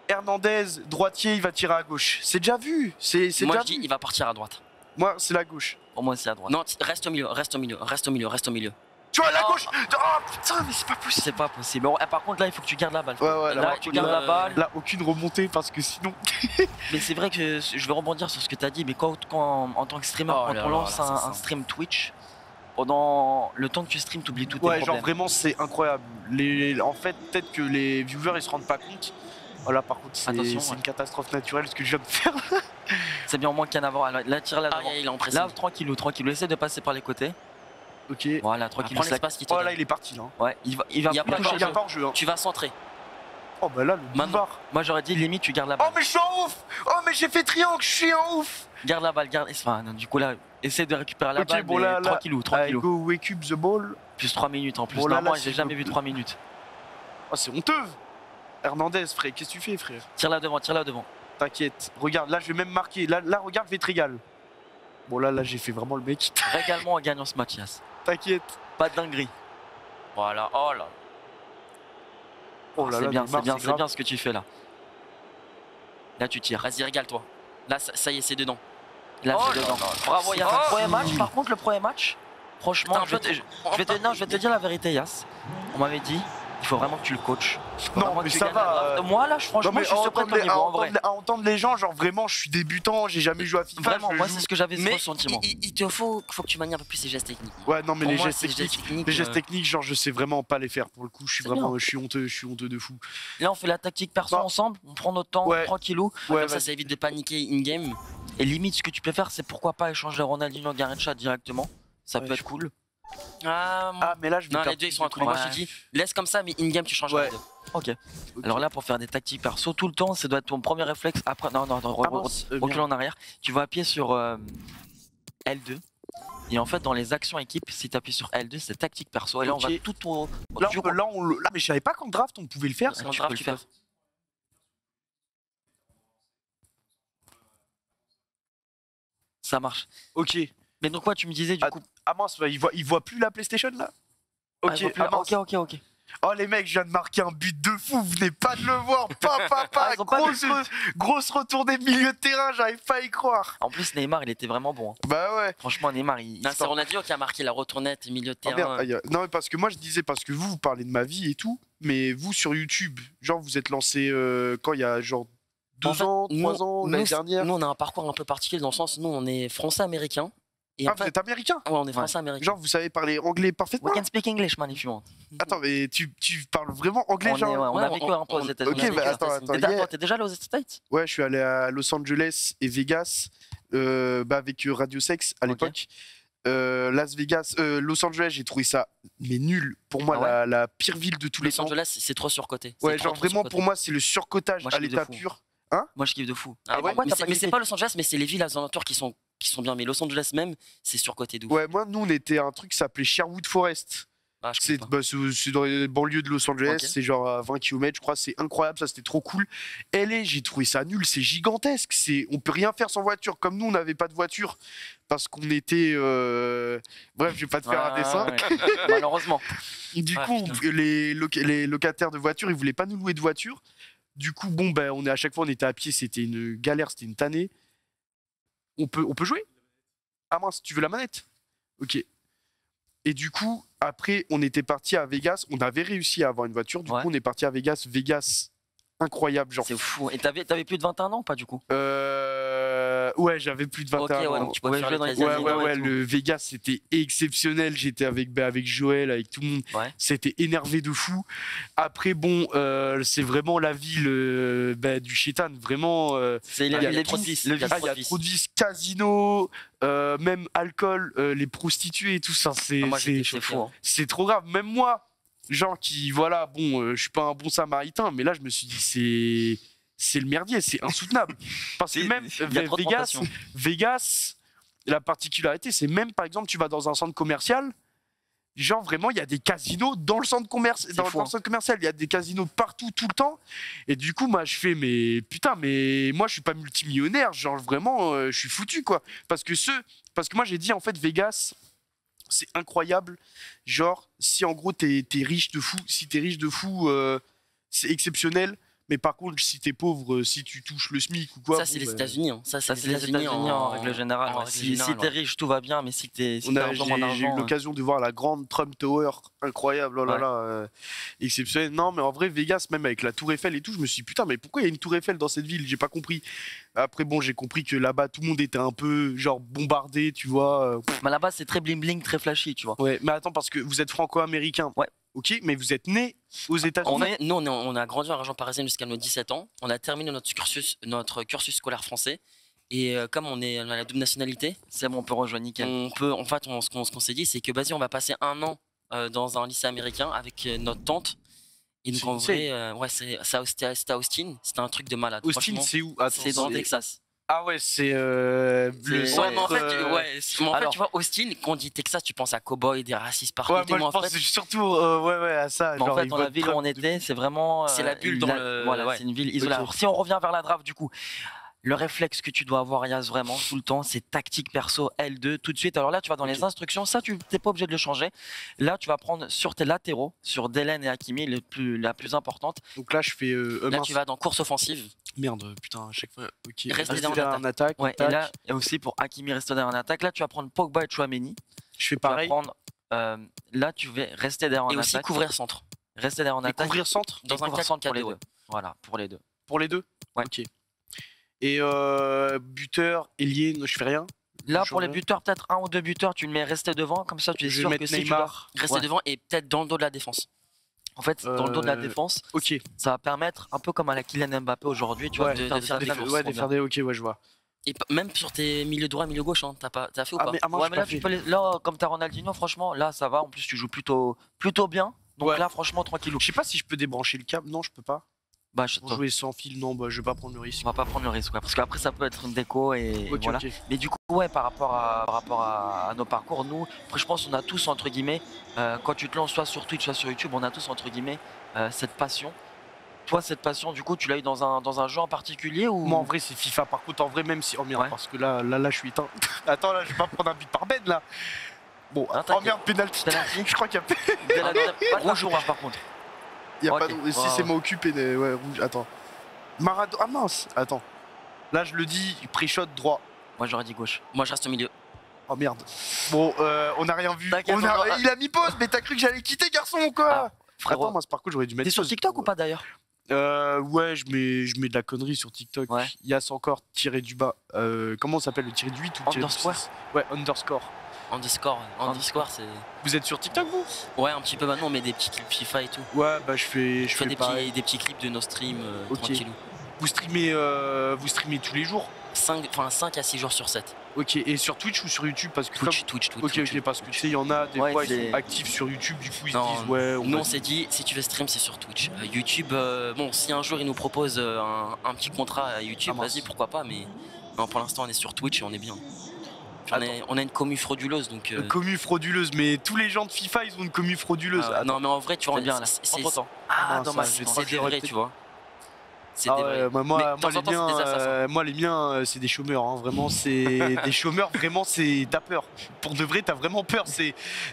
Hernandez, droitier, il va tirer à gauche. C'est déjà vu. Moi je dis il va partir à droite. Moi c'est la gauche. Pour moi c'est à droite. Non, reste au milieu. Tu vois, la gauche. Oh putain, mais c'est pas possible. C'est pas possible. Par contre là il faut que tu gardes la balle. Là tu gardes la balle. Là aucune remontée parce que sinon... Mais c'est vrai que je vais rebondir sur ce que tu as dit, mais quand en tant que streamer, quand on lance un stream Twitch, pendant le temps que tu stream, t'oublies tout tes problèmes. Genre vraiment c'est incroyable. En fait peut-être que les viewers ils se rendent pas compte. Là par contre c'est une catastrophe naturelle ce que je viens de faire. C'est bien au moins qu'il y en a avant. Là tire là devant. Il est en pressing. Là tranquillou, essaie de passer par les côtés. Ok. Voilà, tranquillou. Là il est parti là. Ouais, il va plus toucher. Il y a pas en jeu. Tu vas centrer. Oh bah là le boulevard. Moi j'aurais dit limite tu gardes la balle. Oh mais je suis en ouf. Oh mais j'ai fait triangle, je suis en ouf. Garde la balle, du coup là, essaie de récupérer la balle, mais tranquillou. Go wake up the ball. Plus 3 minutes en plus. Normalement j'ai jamais vu 3 minutes. Oh c'est honteux. Hernandez, frère, qu'est-ce que tu fais, frère? Tire là devant. T'inquiète. Regarde, là, je vais même marquer. Là regarde, Vétrégal. Bon, là, j'ai fait vraiment le mec. Régale-moi en gagnant ce match, Yas. T'inquiète. Pas de dinguerie. Voilà, c'est bien ce que tu fais là. Là, tu tires. Vas-y, régale-toi. Là, ça y est, c'est dedans. Là, c'est dedans. Bravo, Yas. Le premier match, par contre, franchement, je vais te dire la vérité, Yas. On m'avait dit. Il faut vraiment que tu le coaches. Non, mais ça va. Moi, là, franchement, je suis prêt à ton niveau, en vrai. À entendre les gens, genre vraiment, je suis débutant, j'ai jamais joué à FIFA. Vraiment, moi, c'est ce que j'avais ce sentiment. Il te faut que tu manies un peu plus ces gestes techniques. Ouais, non, mais les gestes techniques, genre, je sais vraiment pas les faire. Pour le coup, je suis honteux de fou. Là, on fait la tactique perso ensemble, on prend notre temps, tranquillou. Comme ça évite de paniquer in-game. Et limite, ce que tu peux faire, c'est pourquoi pas échanger Ronaldinho Garrincha directement. Ça peut être cool. Mais là je vais les deux ils sont incroyables. Moi je te dis laisse comme ça mais in-game tu changes les deux. Ok. Alors là pour faire des tactiques perso tout le temps ça doit être ton premier réflexe. Après recule en arrière. Tu vas appuyer sur L2. Et en fait dans les actions équipe si tu appuies sur L2 c'est tactique perso. Et là on va tout au... Là mais je savais pas qu'en draft on pouvait le faire. En draft tu peux le faire. Ça marche. Ok. Mais donc, quoi, tu me disais du coup. Ah mince, il voit plus la PlayStation là? Ok, ok. Oh les mecs, je viens de marquer un but de fou, vous venez pas de le voir. Grosse retournée de milieu de terrain, j'arrive pas à y croire. En plus, Neymar, il était vraiment bon. Bah ouais. Franchement, Neymar, c'est Ronaldinho qui a marqué la retournette milieu de terrain. Non, mais parce que moi je disais, parce que vous parlez de ma vie et tout, mais vous sur YouTube, genre vous êtes lancé quand il y a genre 2 ans, 3 ans, l'année dernière. Nous, on a un parcours un peu particulier dans le sens, nous, on est français-américain. Vous êtes américain? Ouais, on est français-américain. Genre, vous savez parler anglais parfaitement? We can speak English, man, if you want. Attends, mais tu parles vraiment anglais, on a vécu un peu aux États-Unis. Ok, bah attends. T'es déjà allé aux States? Ouais, je suis allé à Los Angeles et Vegas, avec Radio Sex à l'époque. Las Vegas, Los Angeles, j'ai trouvé ça mais nul. Pour moi, la pire ville de tous les temps. Los Angeles, c'est trop surcoté. Ouais, genre vraiment pour moi, c'est le surcotage à l'état pur. Hein? Moi, je kiffe de fou. Mais c'est pas Los Angeles, mais c'est les villes alentours qui sont bien. Mais Los Angeles même, c'est surcoté d'où. Ouais, moi, nous, on était à un truc qui s'appelait Sherwood Forest. C'est dans les banlieues de Los Angeles, c'est genre à 20 km, je crois, c'est incroyable, ça c'était trop cool. LA, j'ai trouvé ça nul, c'est gigantesque, on peut rien faire sans voiture. Comme nous, on n'avait pas de voiture parce qu'on était. Bref, je vais pas te faire un dessin. Malheureusement. Du coup, les locataires de voitures, ils voulaient pas nous louer de voiture. Du coup, bon, à chaque fois, on était à pied, c'était une galère, c'était une tannée. On peut jouer? Ah mince, tu veux la manette? Ok. Et du coup, après, on était parti à Vegas. On avait réussi à avoir une voiture. Du coup, on est parti à Vegas. Vegas, incroyable. Genre. C'est fou. Et t'avais plus de 21 ans, pas du coup? Ouais, j'avais plus de 21 ans. Donc tu pouvais jouer dans les ouais, le Vegas, c'était exceptionnel. J'étais avec Joël, avec tout le monde. Ouais. C'était énervé de fou. Après, bon, c'est vraiment la ville du chétan. Vraiment. Il y a trop de vices. Il y a trop de vices. Casino, même alcool, les prostituées et tout ça. C'est fou. Hein. C'est trop grave. Même moi, genre qui, voilà, bon, je suis pas un bon samaritain, mais là, je me suis dit, c'est le merdier, c'est insoutenable. Parce que même Vegas, la particularité, c'est même, par exemple, tu vas dans un centre commercial, genre vraiment, il y a des casinos dans le centre commercial. Il y a des casinos partout, tout le temps. Et du coup, moi, je fais, mais putain, mais moi, je suis pas multimillionnaire. Genre, vraiment, je suis foutu, quoi. Parce que moi, j'ai dit, en fait, Vegas, c'est incroyable. Genre, si en gros, t'es riche de fou, c'est exceptionnel. Mais par contre, si t'es pauvre, si tu touches le SMIC ou quoi. Ça, c'est les États-Unis. Ça, c'est les États-Unis en règle générale. Si t'es riche, tout va bien, mais si t'es j'ai eu l'occasion de voir la grande Trump Tower, incroyable, oh là là, exceptionnel. Non, mais en vrai, Vegas, même avec la Tour Eiffel et tout, je me suis dit, putain, mais pourquoi il y a une Tour Eiffel dans cette ville? J'ai pas compris. Après, bon, j'ai compris que là-bas, tout le monde était un peu, genre, bombardé, tu vois. Mais là-bas, c'est très bling-bling, très flashy, tu vois. Ouais, mais attends, parce que vous êtes franco-américain. Ouais. Ok, mais vous êtes né aux États-Unis? Nous, on a grandi en région parisienne jusqu'à nos 17 ans. On a terminé notre cursus scolaire français. Et comme on a la double nationalité, c'est bon, on peut rejoindre nickel. Ce qu'on s'est dit, c'est que vas-y, on va passer 1 an dans un lycée américain avec notre tante. Et donc en vrai, c'était à Austin. C'était un truc de malade. Austin, c'est où? C'est dans le Texas. Ah ouais, c'est tu vois, Austin, quand on dit Texas, tu penses à cowboy, des racistes partout. Ouais, moi, je pense surtout à ça. En fait, dans la ville où on était, c'est vraiment. C'est la bulle dans le. Voilà, c'est une ville isolée. Alors, si on revient vers la draft, du coup, le réflexe que tu dois avoir, Yas, vraiment, tout le temps, c'est tactique perso L2, tout de suite. Alors là, tu vas dans les instructions, ça, tu n'es pas obligé de le changer. Là, tu vas prendre sur tes latéraux, sur Delen et Hakimi, la plus importante. Donc là, je fais. Là, tu vas dans course offensive. Merde, putain, à chaque fois. Ok. Rester derrière en attaque. Ouais, et là, et aussi pour Hakimi, rester derrière en attaque. Là, tu vas prendre Pogba et Chouameni. Je fais pareil. Là, tu vas rester derrière en attaque. Et aussi couvrir centre. Rester derrière en attaque. Couvrir centre dans un 4-4-2. Voilà, pour les deux. Pour les deux? Ouais. Ok. Et buteur, ailier, je fais rien? Là, pour les buteurs, peut-être 1 ou 2 buteurs, tu le mets rester devant, comme ça tu es sûr que si Neymar. tu rester devant et peut-être dans le dos de la défense. En fait, dans le dos de la défense, ça va permettre, un peu comme à la Kylian Mbappé aujourd'hui, tu vois, de faire des courses. Ouais, de faire des. Ok, ouais, je vois. Et même sur tes milieux droit, milieu gauche, hein, t'as fait ou pas? Mais là, comme t'as Ronaldinho, franchement, là, ça va. En plus, tu joues plutôt bien. Donc là, franchement, tranquillou. Je sais pas si je peux débrancher le câble. Non, je peux pas. Pour jouer sans fil, non, je vais pas prendre le risque. On va pas prendre le risque, parce qu'après ça peut être une déco et voilà. Mais du coup, par rapport à nos parcours, nous, après, je pense qu'on a tous entre guillemets, quand tu te lances soit sur Twitch, soit sur YouTube, on a tous entre guillemets cette passion toi, cette passion, du coup, tu l'as eu dans un jeu en particulier ou... Moi, en vrai, c'est FIFA. Par contre, en vrai, même si... Oh merde, parce que là, je suis éteint. Attends, là, je vais pas prendre un but par Ben, là. Bon, oh merde, penalty. Je crois qu'il y a... Rouge ou rouge, par contre. Il y a pas de... Si c'est moi occupé, ouais, rouge. Attends. Maradona... Ah mince, attends. Là, je le dis, pré-shot droit. Moi, j'aurais dit gauche. Moi, je reste au milieu. Oh merde. Bon, on a rien vu. Il a mis pause, mais t'as cru que j'allais quitter, garçon, ou quoi? Frérot, attends, moi, par contre, j'aurais dû mettre... T'es sur TikTok ou pas, d'ailleurs? Ouais, je mets de la connerie sur TikTok. Ouais. Yas encore tiré du bas. Comment ça s'appelle, le tiré du 8 ou le tiré du 6? Ouais, underscore. Underscore, c'est... Vous êtes sur TikTok, vous? Ouais, un petit peu maintenant, on met des petits clips FIFA et tout. Ouais, bah je fais des petits clips de nos streams, tranquillou. Vous streamez tous les jours? 5 à 6 jours sur 7. Ok, et sur Twitch ou sur YouTube? Parce que Twitch. Ok, parce que tu sais, il y en a des fois, ils sont actifs sur YouTube, du coup, ils se disent, ouais... Nous, on s'est dit, si tu veux stream, c'est sur Twitch. YouTube, bon, si un jour, ils nous proposent un petit contrat à YouTube, vas-y, pourquoi pas, mais non, pour l'instant, on est sur Twitch et on est bien. On a une commu frauduleuse, donc... Une commu frauduleuse, mais tous les gens de FIFA, ils ont une commu frauduleuse. Non, mais en vrai, tu vois, bien là. C'est dommage, c'est des vrais, tu vois. C'est des vrais. Moi, les miens, c'est des chômeurs, hein. Vraiment, c'est des chômeurs, vraiment, t'as peur. Pour de vrai, t'as vraiment peur.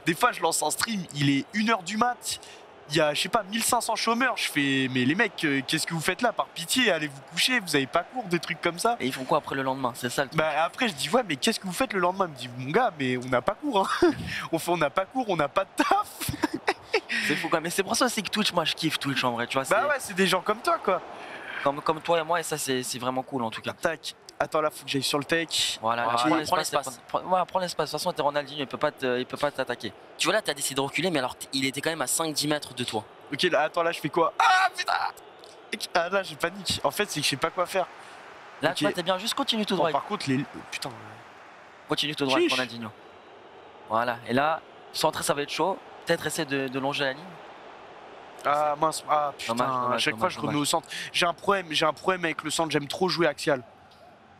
Des fois, je lance un stream, il est 1h du mat'. Il y a, je sais pas, 1500 chômeurs. Je fais, mais les mecs, qu'est-ce que vous faites là? Par pitié, allez vous coucher, vous avez pas cours, des trucs comme ça. Et ils font quoi après le lendemain? C'est ça le truc. Bah après, je dis, ouais, mais qu'est-ce que vous faites le lendemain? Il me dit, mon gars, mais on n'a pas cours, hein. On n'a pas cours, on n'a pas de taf. C'est fou, quoi. Mais c'est pour ça aussi que Twitch, moi, je kiffe Twitch en vrai, tu vois. Bah ouais, c'est des gens comme toi, quoi. Comme toi et moi, et ça, c'est vraiment cool en tout cas. Tac. Attends, là, faut que j'aille sur le tech. Voilà, prends l'espace. Prends l'espace. De toute façon, t'es Ronaldinho, il peut pas t'attaquer. Tu vois, là, t'as décidé de reculer, mais alors, il était quand même à 5-10 mètres de toi. Ok, là, attends, là, je fais quoi? Ah, putain! Ah, là, j'ai panique. En fait, c'est que je sais pas quoi faire. Là, tu vois, t'es bien, juste continue tout droit. Par contre, putain. Continue tout droit, Ronaldinho. Voilà, et là, centrer, ça va être chaud. Peut-être essayer de longer la ligne. Ah mince, ah putain, à chaque fois je remets au centre. J'ai un problème avec le centre, j'aime trop jouer axial.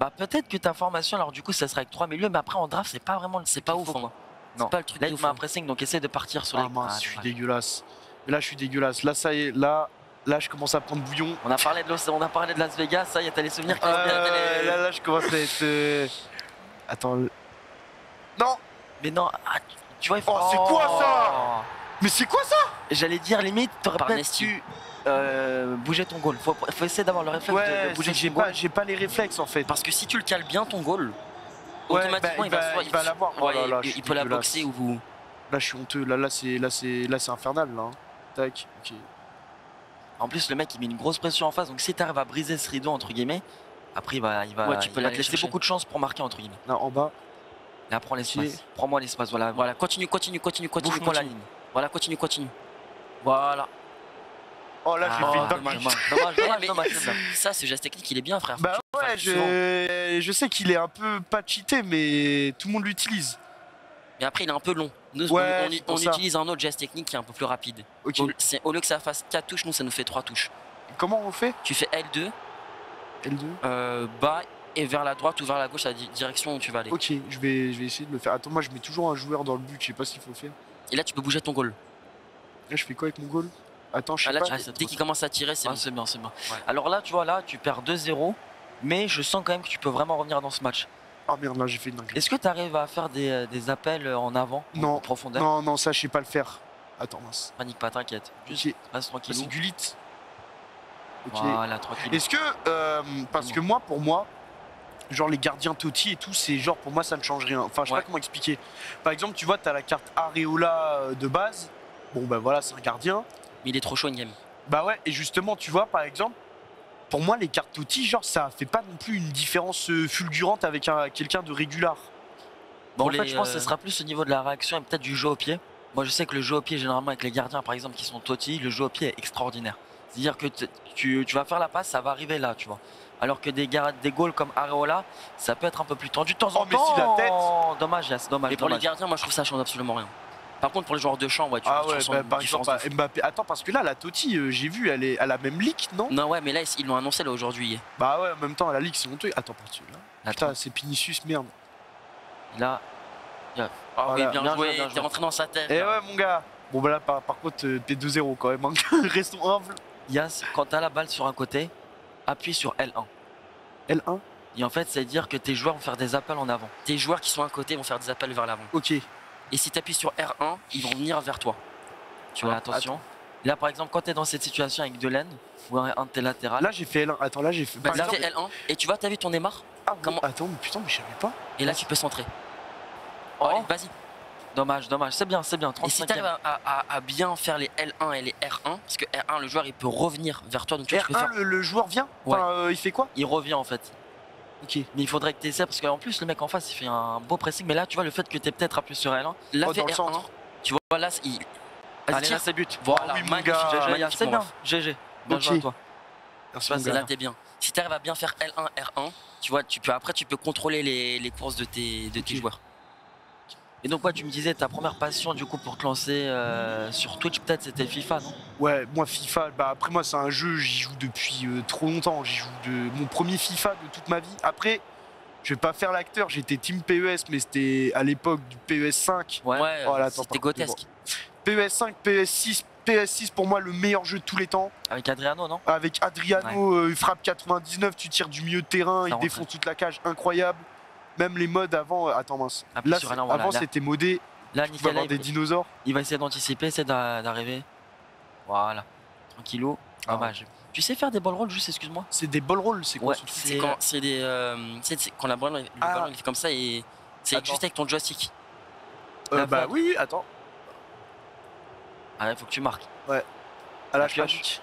Bah peut-être que ta formation, alors du coup ça sera avec 3 milieux, mais après en draft c'est pas vraiment le... C'est pas ouf, hein. C'est pas le truc. Là il met un pressing, donc essaie de partir sur les... Ah mince, je suis dégueulasse. Mais là je suis dégueulasse, là ça y est, là je commence à prendre bouillon. On a parlé de Las Vegas, ça y est, t'as les souvenirs qui là je commence à être... Attends... Non. Mais non, tu vois il faut... Oh c'est quoi ça? Mais c'est quoi ça? J'allais dire limite, t'aurais peut-être dû bouger ton goal. Faut essayer d'avoir le réflexe de bouger ton goal. J'ai pas les réflexes en fait. Parce que si tu le cales bien ton goal, automatiquement il va l'avoir. Il peut la boxer ou vous. Là je suis honteux, là c'est infernal là. Tac, ok. En plus le mec il met une grosse pression en face, donc si t'arrives à briser ce rideau entre guillemets, après il va te laisser beaucoup de chance pour marquer entre guillemets. Là en bas. Là prends l'espace. Prends-moi l'espace, voilà. Continue. Bouffe-moi la ligne. Voilà, continue. Voilà. Oh là, j'ai fait dommage. Ça, ce geste technique, il est bien, frère. Bah ouais, je sais qu'il est un peu pas cheaté, mais tout le monde l'utilise. Mais après, il est un peu long. Nous, on utilise un autre geste technique qui est un peu plus rapide. Okay. Au lieu que ça fasse 4 touches, nous, ça nous fait 3 touches. Comment on fait? Tu fais L2. Bas et vers la droite ou vers la gauche, la direction où tu vas aller. Ok, je vais essayer de le faire. Attends, moi, je mets toujours un joueur dans le but, je sais pas ce qu'il faut faire. Et là, tu peux bouger ton goal. Là, je fais quoi avec mon goal? Attends, je sais pas. Dès qu'il commence à tirer, c'est bien. Ouais. Alors là, tu vois, là, tu perds 2-0, mais je sens quand même que tu peux vraiment revenir dans ce match. Oh merde, là, j'ai fait une dinguerie. Est-ce que tu arrives à faire des appels en avant, en profondeur? Non, ça, je sais pas le faire. Attends, mince. Panique pas, t'inquiète. Juste reste tranquille. C'est Gullit. Ok. Voilà, tranquille. Est-ce que, parce que moi, pour moi, genre les gardiens Totti et tout, c'est genre pour moi ça ne change rien. Enfin, je sais pas comment expliquer. Par exemple, tu vois, t'as la carte Areola de base. Bon, bah voilà, c'est un gardien. Mais il est trop chaud in game. Bah ouais, et justement, tu vois, par exemple, pour moi, les cartes Totti, genre, ça fait pas non plus une différence fulgurante avec quelqu'un de régular. Bon, en fait, je pense que ce sera plus au niveau de la réaction et peut-être du jeu au pied. Moi, je sais que le jeu au pied, généralement, avec les gardiens, par exemple, qui sont Totti, le jeu au pied est extraordinaire. C'est-à-dire que tu vas faire la passe, ça va arriver là, tu vois. Alors que des goals comme Areola, ça peut être un peu plus tendu de temps en temps. Mais si la tête. Dommage, Yass, dommage. Mais pour les gardiens, moi je trouve ça change absolument rien. Par contre, pour les joueurs de champ, tu vois, par exemple, Mbappé. Attends, parce que là, la Totti, j'ai vu, elle est à la même ligue, non? Non, ouais, mais là, ils l'ont annoncé là aujourd'hui. Bah ouais, en même temps, à la ligue, c'est honteux. Attends, parti là. Putain, c'est Pinicius, merde. Là. Ah oui, bien joué, t'es rentré dans sa tête. Eh ouais, mon gars. Bon, bah là, par contre, P2-0 quand même. Restons humbles. Yas, quand t'as la balle sur un côté, appuie sur L1. L1. Et en fait, ça veut dire que tes joueurs vont faire des appels en avant. Tes joueurs qui sont à côté vont faire des appels vers l'avant. Ok. Et si tu appuies sur R1, ils vont venir vers toi. Tu vois, attention. Là, par exemple, quand tu es dans cette situation avec Delaine ou un de tes latérales. Là, j'ai fait L1. Attends, là, j'ai fait. Là, fait L1. Et tu vois, t'as vu ton Neymar? Comment... Attends, mais putain, mais je savais pas. Et là, tu peux centrer. Oh, allez, vas-y. Dommage. C'est bien. Et si tu arrives à bien faire les L1 et les R1, parce que R1, le joueur, il peut revenir vers toi. Donc, tu R1, peux faire... le joueur vient enfin, il fait quoi? Il revient, en fait. Ok. Mais il faudrait que tu essaies, parce qu'en plus, le mec en face, il fait un beau pressing. Mais là, tu vois, le fait que tu es peut-être appuyé sur L1. Là, fait R1, tu vois, là, il... Allez, là, c'est but. Voilà, oui, magnifique. C'est bien. GG. Bien joué à toi. Là, t'es bien. Si tu arrives à bien faire L1, R1, tu vois, après, tu peux contrôler les courses de tes joueurs. Et donc, tu me disais, ta première passion, du coup, pour te lancer sur Twitch, peut-être, c'était FIFA, non? Ouais, moi, FIFA, après, moi, c'est un jeu, j'y joue depuis trop longtemps. J'y joue mon premier FIFA de toute ma vie. Après, je vais pas faire l'acteur, j'étais Team PES, mais c'était à l'époque du PES 5. Ouais, c'était grotesque. PES 5, PS6 pour moi le meilleur jeu de tous les temps. Avec Adriano, non? Avec Adriano, il frappe 99, tu tires du milieu de terrain, il défonce toute la cage, incroyable. Même les modes avant, attends mince. Là, avant c'était modé. Là, tu peux avoir des dinosaures. Il va essayer d'anticiper, essayer d'arriver. Voilà, tranquillou. Dommage. Tu sais faire des ball rolls, juste excuse-moi? C'est des ball rolls, c'est quoi? C'est quand le ballon il fait comme ça et c'est juste avec ton joystick. Bah oui, attends. Ah, il faut que tu marques. Ouais. À la pioche.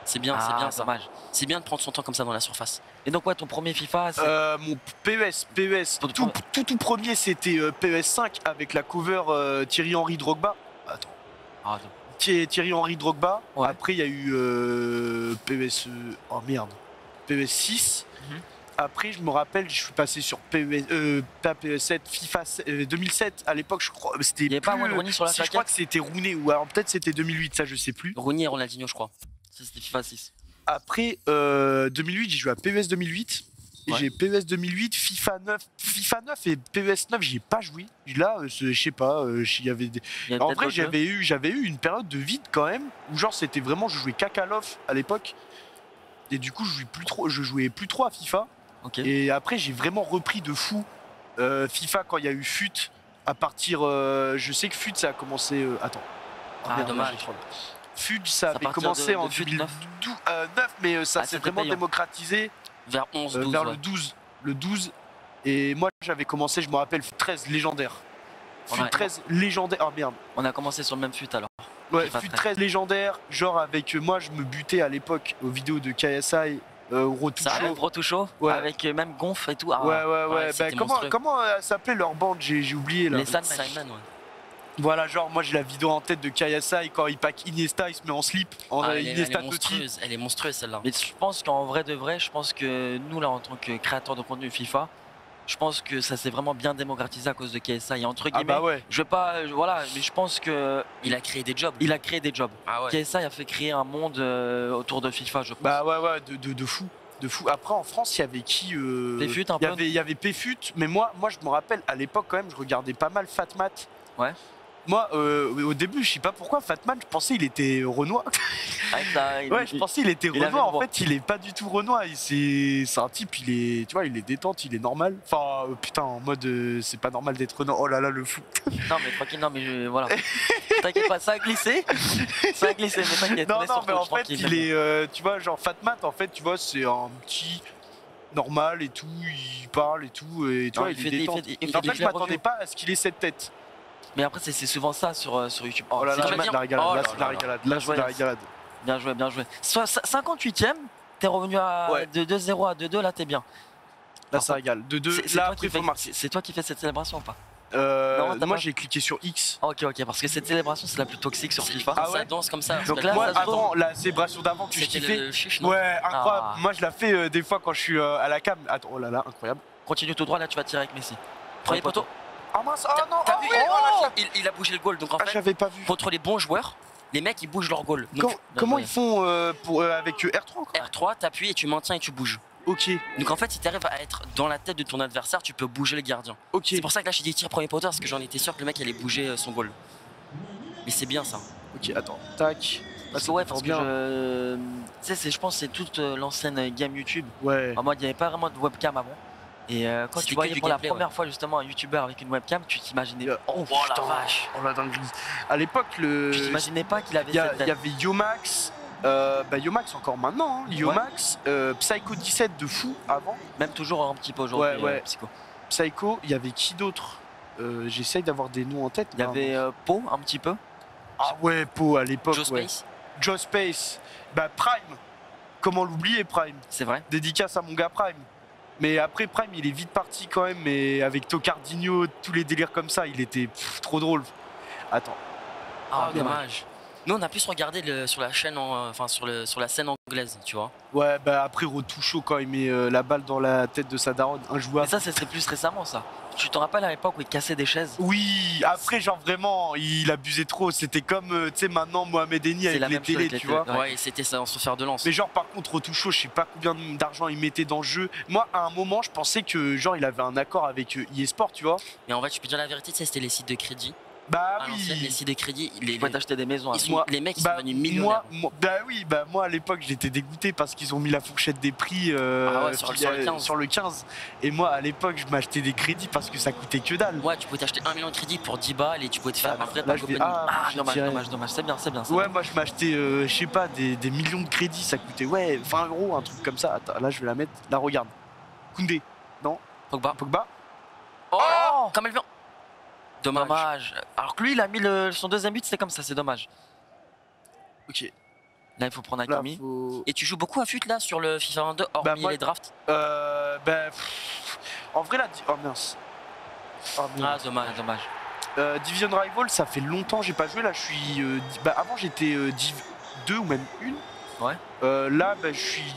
C'est bien, c'est bien, dommage. C'est bien de prendre son temps comme ça dans la surface. Et donc, ton premier FIFA, c'est. Mon PES. Tout premier, c'était PES 5 avec la cover Thierry Henry Drogba. Attends. Thierry Henry Drogba. Ouais. Après, il y a eu PES. Oh merde. PES 6. Après, je me rappelle, je suis passé sur PES 7, FIFA 2007. À l'époque, je crois. Il n'y avait pas Rooney sur la plaquette. Je crois que c'était Rooney, ou alors peut-être c'était 2008, ça je sais plus. Rooney et Ronaldinho, je crois. Ça, c'était FIFA 6. Après, 2008, j'ai joué à PES 2008. Et j'ai PES 2008, FIFA 9 et PES 9, j'y ai pas joué. Là, je sais pas, il y avait des... En vrai, j'avais eu une période de vide quand même, où genre c'était vraiment, je jouais Kakalov à l'époque. Et du coup, je jouais plus trop à FIFA. Okay. Et après, j'ai vraiment repris de fou FIFA quand il y a eu FUT. À partir, je sais que FUT ça a commencé. Attends. Dommage. FUT ça avait commencé en 2009, mais ça s'est vraiment démocratisé vers 11, 12, vers le 12. Et moi, j'avais commencé, je me rappelle, FUT 13 légendaire. FUT 13 légendaire. Oh merde. On a commencé sur le même FUT alors. Ouais, FUT 13 légendaire. Genre avec moi, je me butais à l'époque aux vidéos de KSI. Rotoucho, avec même Gonf et tout. Ouais. Comment s'appelait leur bande? J'ai oublié là. Les Sandman, ouais. Voilà, genre moi j'ai la vidéo en tête de KSI quand il pack Iniesta, il se met en slip. Elle est monstrueuse celle-là. Mais je pense qu'en vrai de vrai, je pense que nous là en tant que créateurs de contenu FIFA, je pense que ça s'est vraiment bien démocratisé à cause de KSI. Entre guillemets, je vais pas, mais je pense que il a créé des jobs. KSI a fait créer un monde autour de FIFA, je pense. De fou. Après en France, il y avait qui PFUT un peu. Il y avait PFUT, mais moi je me rappelle à l'époque quand même, je regardais pas mal Fatmat. Ouais. Moi, au début, je sais pas pourquoi, Fatman, je pensais il était Renoir. Je pensais il était Renoir. En fait, il est pas du tout Renoir. C'est un type, il est détente, il est normal. Enfin, putain, en mode, c'est pas normal d'être Renoir. Oh là là, le fou. Non, mais tranquille, voilà. T'inquiète pas, ça a glissé. Mais t'inquiète. Non, mais en fait, il est, tu vois, genre Fatman, en fait, tu vois, c'est un petit normal et tout, il parle et tout, et tu vois, il est détente. En fait, je m'attendais pas à ce qu'il ait cette tête. Mais après, c'est souvent ça sur YouTube. Oh là là, la régalade. Bien joué. 58ème, t'es revenu de 2-0 à 2-2, là t'es bien. Là ça régale. De 2, là après faut marquer. C'est toi qui fais cette célébration ou pas? Moi j'ai cliqué sur X. Ok, parce que cette célébration c'est la plus toxique sur FIFA. Ça danse comme ça. Donc là, moi avant, la célébration d'avant que je kiffais. Ouais, incroyable. Moi je la fais des fois quand je suis à la cam. Attends, oh là là, incroyable. Continue tout droit, là tu vas tirer avec Messi. Premier poteau. Ah mince, oh non, t'as vu, il a bougé le goal, donc en fait, j'avais pas vu. Contre les bons joueurs, les mecs ils bougent leur goal. Comment ils font avec R3 R3, t'appuies et tu maintiens et tu bouges. Ok. Donc en fait, si t'arrives à être dans la tête de ton adversaire, tu peux bouger le gardien. Ok. C'est pour ça que là, je dit tire premier poteau parce que j'en étais sûr que le mec allait bouger son goal. Mais c'est bien ça. Ok, attends, tac. Parce que ouais, parce que tu sais, je pense que c'est toute l'ancienne game YouTube. Ouais. En mode, il n'y avait pas vraiment de webcam avant. Et quand tu voyais pour la première fois justement un youtubeur avec une webcam, tu t'imaginais. Oh la vache! Oh la dinguerie! À l'époque, tu t'imaginais pas qu'il avait cette tête. Il y avait Yomax. Yomax encore maintenant, hein. Yomax, Psycho 17 de fou avant. Même toujours un petit peu aujourd'hui. Ouais. Psycho. Psycho, il y avait qui d'autre? J'essaye d'avoir des noms en tête. Il y avait Po un petit peu. Ah ouais, Po à l'époque. Joe Space. Joe Space. Bah Prime. Comment l'oublier Prime? C'est vrai. Dédicace à mon gars Prime. Mais après Prime, il est vite parti quand même. Mais avec Tocardinho, tous les délires comme ça, il était trop drôle. Attends. Ah dommage. Nous on a plus regardé sur la chaîne, sur la scène anglaise, tu vois. Ouais, bah après Retoucho quand il met la balle dans la tête de sa daronne, injouable. Mais ça, c'est plus récemment ça. Tu te rappelles à l'époque où il cassait des chaises? Oui, après genre vraiment, il abusait trop. C'était comme, tu sais, maintenant Mohamed Eni avec les télés, tu vois. Ouais, c'était ça, on se faire de lance. Mais genre par contre Retoucho, je sais pas combien d'argent il mettait dans le jeu. Moi, à un moment, je pensais que genre il avait un accord avec eSport, tu vois. Mais en fait, je peux dire la vérité, c'était les sites de crédit. Bah oui. Les sites de crédit, ils pouvaient t'acheter des maisons. Les mecs ils sont devenus millionnaires. Moi à l'époque j'étais dégoûté parce qu'ils ont mis la fourchette des prix sur le 15. Et moi à l'époque je m'achetais des crédits parce que ça coûtait que dalle. Ouais, tu pouvais t'acheter 1 million de crédits pour 10 balles et tu pouvais te faire un vrai pack opening. Dommage, c'est bien. Ouais, moi je m'achetais, je sais pas, des millions de crédits, ça coûtait 20 €, un truc comme ça. Attends, là je vais la mettre, là regarde. Koundé, non? Pogba. Oh, comme elle vient. Dommage. Alors que lui, il a mis son deuxième but, c'était comme ça, c'est dommage. Ok. Là, il faut prendre Hakimi. Et tu joues beaucoup à FUT là sur le FIFA 22 hormis les drafts? En vrai, là. Oh mince. Ah, dommage. Division Rival, ça fait longtemps que j'ai pas joué. Là, je suis. Avant, j'étais Div 2 ou même 1. Ouais. Là,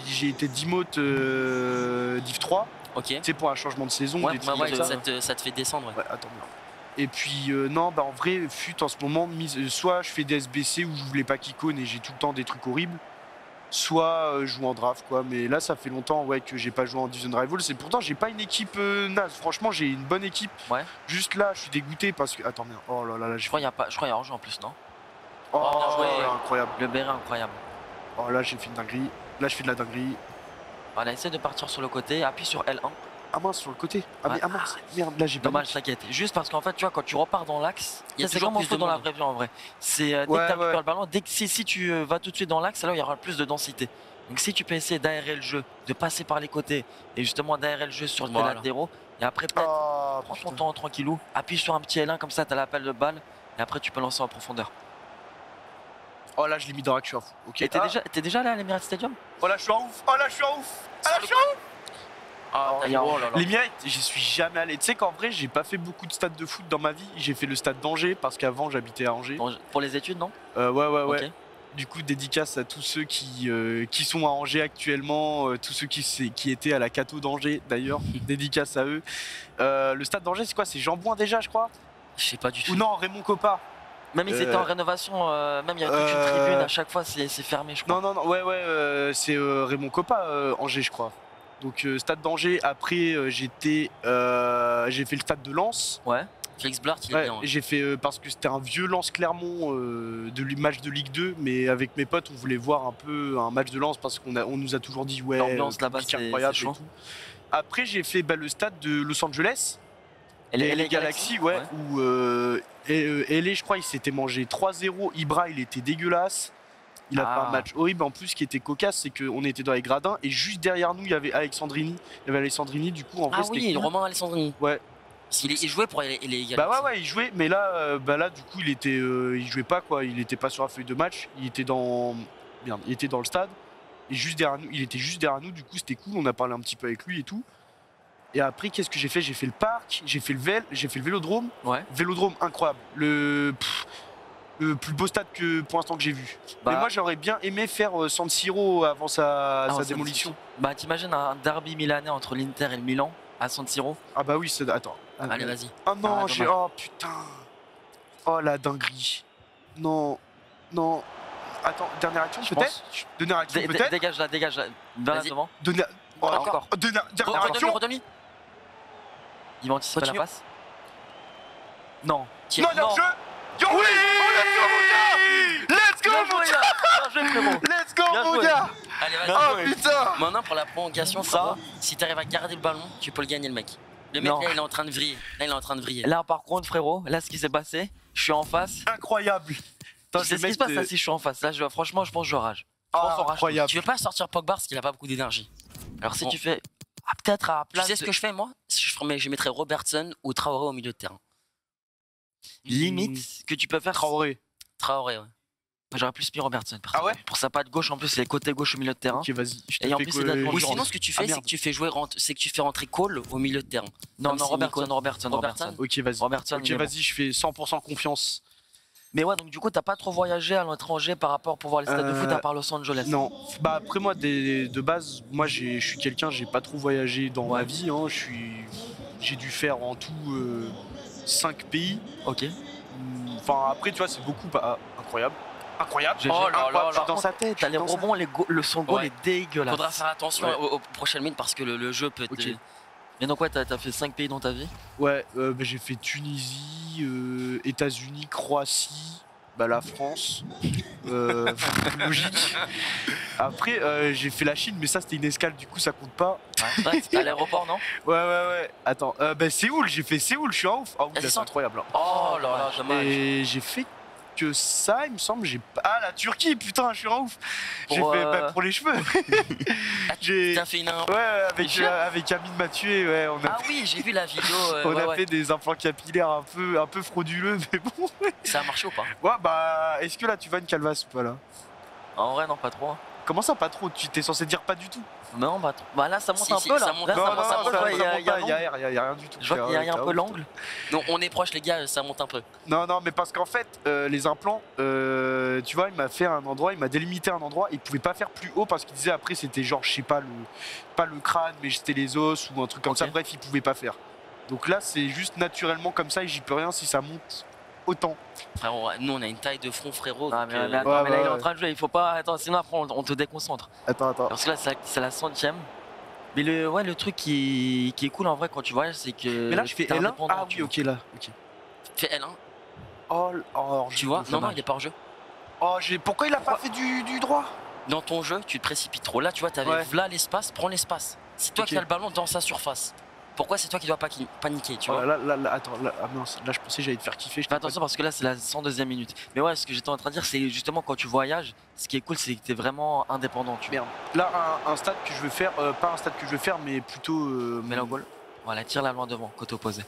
j'ai été Dimote Div 3. Ok. Tu sais, pour un changement de saison. Ouais, ça te fait descendre. Ouais, attends, merde. Et puis non, en vrai, FUT en ce moment, soit je fais des SBC où je voulais pas qu'Icône et j'ai tout le temps des trucs horribles, soit je joue en draft quoi. Mais là, ça fait longtemps que j'ai pas joué en Division Rival. C'est pourtant j'ai pas une équipe naze. Franchement, j'ai une bonne équipe. Ouais. Juste là, je suis dégoûté parce que attends, merde. Oh là là, je crois qu'il y a hors-jeu en plus, non? Oh, incroyable. Le Béret incroyable. Oh là, j'ai fait une dinguerie. Là, je fais de la dinguerie. Voilà, essaie de partir sur le côté, appuie sur L1. Ah mince, sur le côté. Mais mince, merde, là j'ai pas. Dommage, t'inquiète. Juste parce qu'en fait, tu vois, quand tu repars dans l'axe, c'est vraiment fou dans la vraie vie en vrai. C'est dès que tu récupères le ballon, si tu vas tout de suite dans l'axe, là il y aura plus de densité. Donc si tu peux essayer d'aérer le jeu, de passer par les côtés et justement d'aérer le jeu sur les latéraux, et après peut-être prends ton temps tranquillou, appuie sur un petit L1 comme ça, t'as l'appel de balle, et après tu peux lancer en profondeur. Oh là, je l'ai mis dans l'axe, je suis en fou. Ok. T'es déjà allé à l'Emirates Stadium? Oh là, je suis en ouf. Les Mérites, j'y suis jamais allé. Tu sais qu'en vrai, j'ai pas fait beaucoup de stades de foot dans ma vie. J'ai fait le stade d'Angers parce qu'avant j'habitais à Angers. Pour les études, non? Ouais. Okay. Du coup, dédicace à tous ceux qui sont à Angers actuellement, tous ceux qui étaient à la Cato d'Angers d'ailleurs. Dédicace à eux. Le stade d'Angers, c'est quoi? C'est Jean-Bouin déjà, je crois? Je sais pas du tout. Ou non, Raymond Coppa. Même ils étaient en rénovation, même il y a toute une tribune à chaque fois, c'est fermé, je crois. Non, c'est Raymond Coppa, Angers, je crois. Donc stade d'Angers, après j'ai fait le stade de Lens. Ouais. Félix Blart, il est bien. J'ai fait parce que c'était un vieux Lens Clermont match de Ligue 2, mais avec mes potes on voulait voir un peu un match de Lens parce qu'on nous a toujours dit l'ambiance là-bas c'est incroyable et tout. Après j'ai fait le stade de Los Angeles. Et les Galaxy, où LA, je crois, il s'était mangé 3-0. Ibra, il était dégueulasse. Il a fait un match horrible. En plus, ce qui était cocasse, c'est qu'on était dans les gradins et juste derrière nous, il y avait Alexandrini. Du coup, en vrai, c'était cool. Romain Alexandrini. Ouais. Il jouait pour les Galaxy. Ouais, il jouait, mais là, du coup, il jouait pas quoi. Il était pas sur la feuille de match. Il était dans le stade. Et juste derrière nous, il était juste derrière nous. Du coup, c'était cool. On a parlé un petit peu avec lui et tout. Et après, qu'est-ce que j'ai fait? J'ai fait le parc, j'ai fait le vélodrome. Ouais. Vélodrome incroyable. Le plus beau stade pour l'instant que j'ai vu. Mais moi, j'aurais bien aimé faire San Siro avant sa démolition. T'imagines un derby milanais entre l'Inter et le Milan à San Siro? Ah bah oui, attends. Allez, vas-y. Ah non, oh putain. Oh la dinguerie. Non. Attends, dernière action peut-être? Dernière action peut-être? Dégage là. Vers devant. Encore. Dernière action. Redemi. Il va anticiper la passe. Non. Non, il y a le jeu. Oui, on l'a Let's go, mon gars. Allez, vas-y. Oh putain. Maintenant, pour la prolongation, ça, si t'arrives à garder le ballon, tu peux le gagner, le mec. Le mec, là, il est en train de vriller. Là, par contre, frérot, là, ce qui s'est passé, je suis en face. Incroyable. C'est ce qui se passe là si je suis en face. Là, franchement, je pense que je rage. Incroyable. Tu veux pas sortir Pogba parce qu'il a pas beaucoup d'énergie. Alors, si tu fais. Peut-être à la place. Tu sais ce que je fais, moi? Je mettrais Robertson ou Traoré au milieu de terrain. Limite, ce que tu peux faire. Traoré, ouais. J'aurais plus mis Robertson. Ah ouais? Pour sa patte gauche, en plus, c'est les côtés gauche au milieu de terrain. Ok, vas-y. Et en plus, c'est de la Ou sinon, ce que tu fais, c'est que tu fais rentrer Cole au milieu de terrain. Non, Robertson. Ok, vas-y. Ok, vas-y, je fais 100% confiance. Mais ouais, donc du coup, t'as pas trop voyagé à l'étranger par rapport pour voir les stades de foot à part Los Angeles? Non. Bah après moi, de base, moi je suis quelqu'un, j'ai pas trop voyagé dans ma vie. Hein. J'ai dû faire en tout 5 pays. Ok. Enfin après, tu vois, c'est beaucoup. Incroyable. Incroyable. Oh là là, dans sa tête. T'as les rebonds, son goal est dégueulasse. Faudra faire attention aux prochaines minutes parce que le jeu peut être. Mais donc ouais, t'as fait 5 pays dans ta vie? Ouais, j'ai fait Tunisie, États-Unis, Croatie, la France. Logique. Après, j'ai fait la Chine, mais ça c'était une escale, du coup ça compte pas. Ouais, à l'aéroport, non? Ouais. Attends, Séoul, j'ai fait Séoul, je suis un ouf. C'est incroyable. Hein. Oh là là, dommage. Et j'ai fait que ça, il me semble. La Turquie, putain, je suis un ouf. J'ai fait pour les cheveux. T'as fait une. Ouais, avec Amine Mathieu, ouais. Oui, j'ai vu la vidéo. On a fait des implants capillaires un peu frauduleux, mais bon. Ça a marché ou pas? Ouais, est-ce que là tu vas une calvasse ou pas là? En vrai, non, pas trop. Comment ça, pas trop? Tu t'es censé dire pas du tout? Non, pas trop. Là, ça monte un peu là. Il y a rien du tout. Je vois qu'il y a un peu l'angle. Non, on est proche, les gars, ça monte un peu. Non, mais parce qu'en fait, les implants, tu vois, il m'a fait un endroit, il m'a délimité un endroit, il pouvait pas faire plus haut parce qu'il disait après c'était genre, je sais pas, pas le crâne, mais c'était les os ou un truc comme ça. Bref, il pouvait pas faire. Donc là, c'est juste naturellement comme ça et j'y peux rien si ça monte autant. Frérot, nous on a une taille de front, frérot. Mais là il est en train de jouer, il faut pas. Attends, sinon après on te déconcentre. Attends. Parce que là c'est la 100ème. Mais le truc qui est cool en vrai quand tu voyages, c'est que. Mais là je fais L1. Ah oui, ok là. Ok. Fais L1. Oh, tu vois? Non, il est pas en jeu. Pourquoi il a pas fait du droit? Dans ton jeu, tu te précipites trop. Là, tu vois, t'avais là l'espace, prends l'espace. C'est toi qui as le ballon dans sa surface. Pourquoi c'est toi qui dois pas paniquer, tu vois? Attends, mince, là je pensais que j'allais te faire kiffer. Fais attention parce que là c'est la 102ème minute. Mais ouais, ce que j'étais en train de dire, c'est justement quand tu voyages, ce qui est cool, c'est que t'es vraiment indépendant. Merde. Là, un stade que je veux faire, pas un stade que je veux faire, mais plutôt. Mets la goal. Voilà, tire-la loin devant, côté opposé.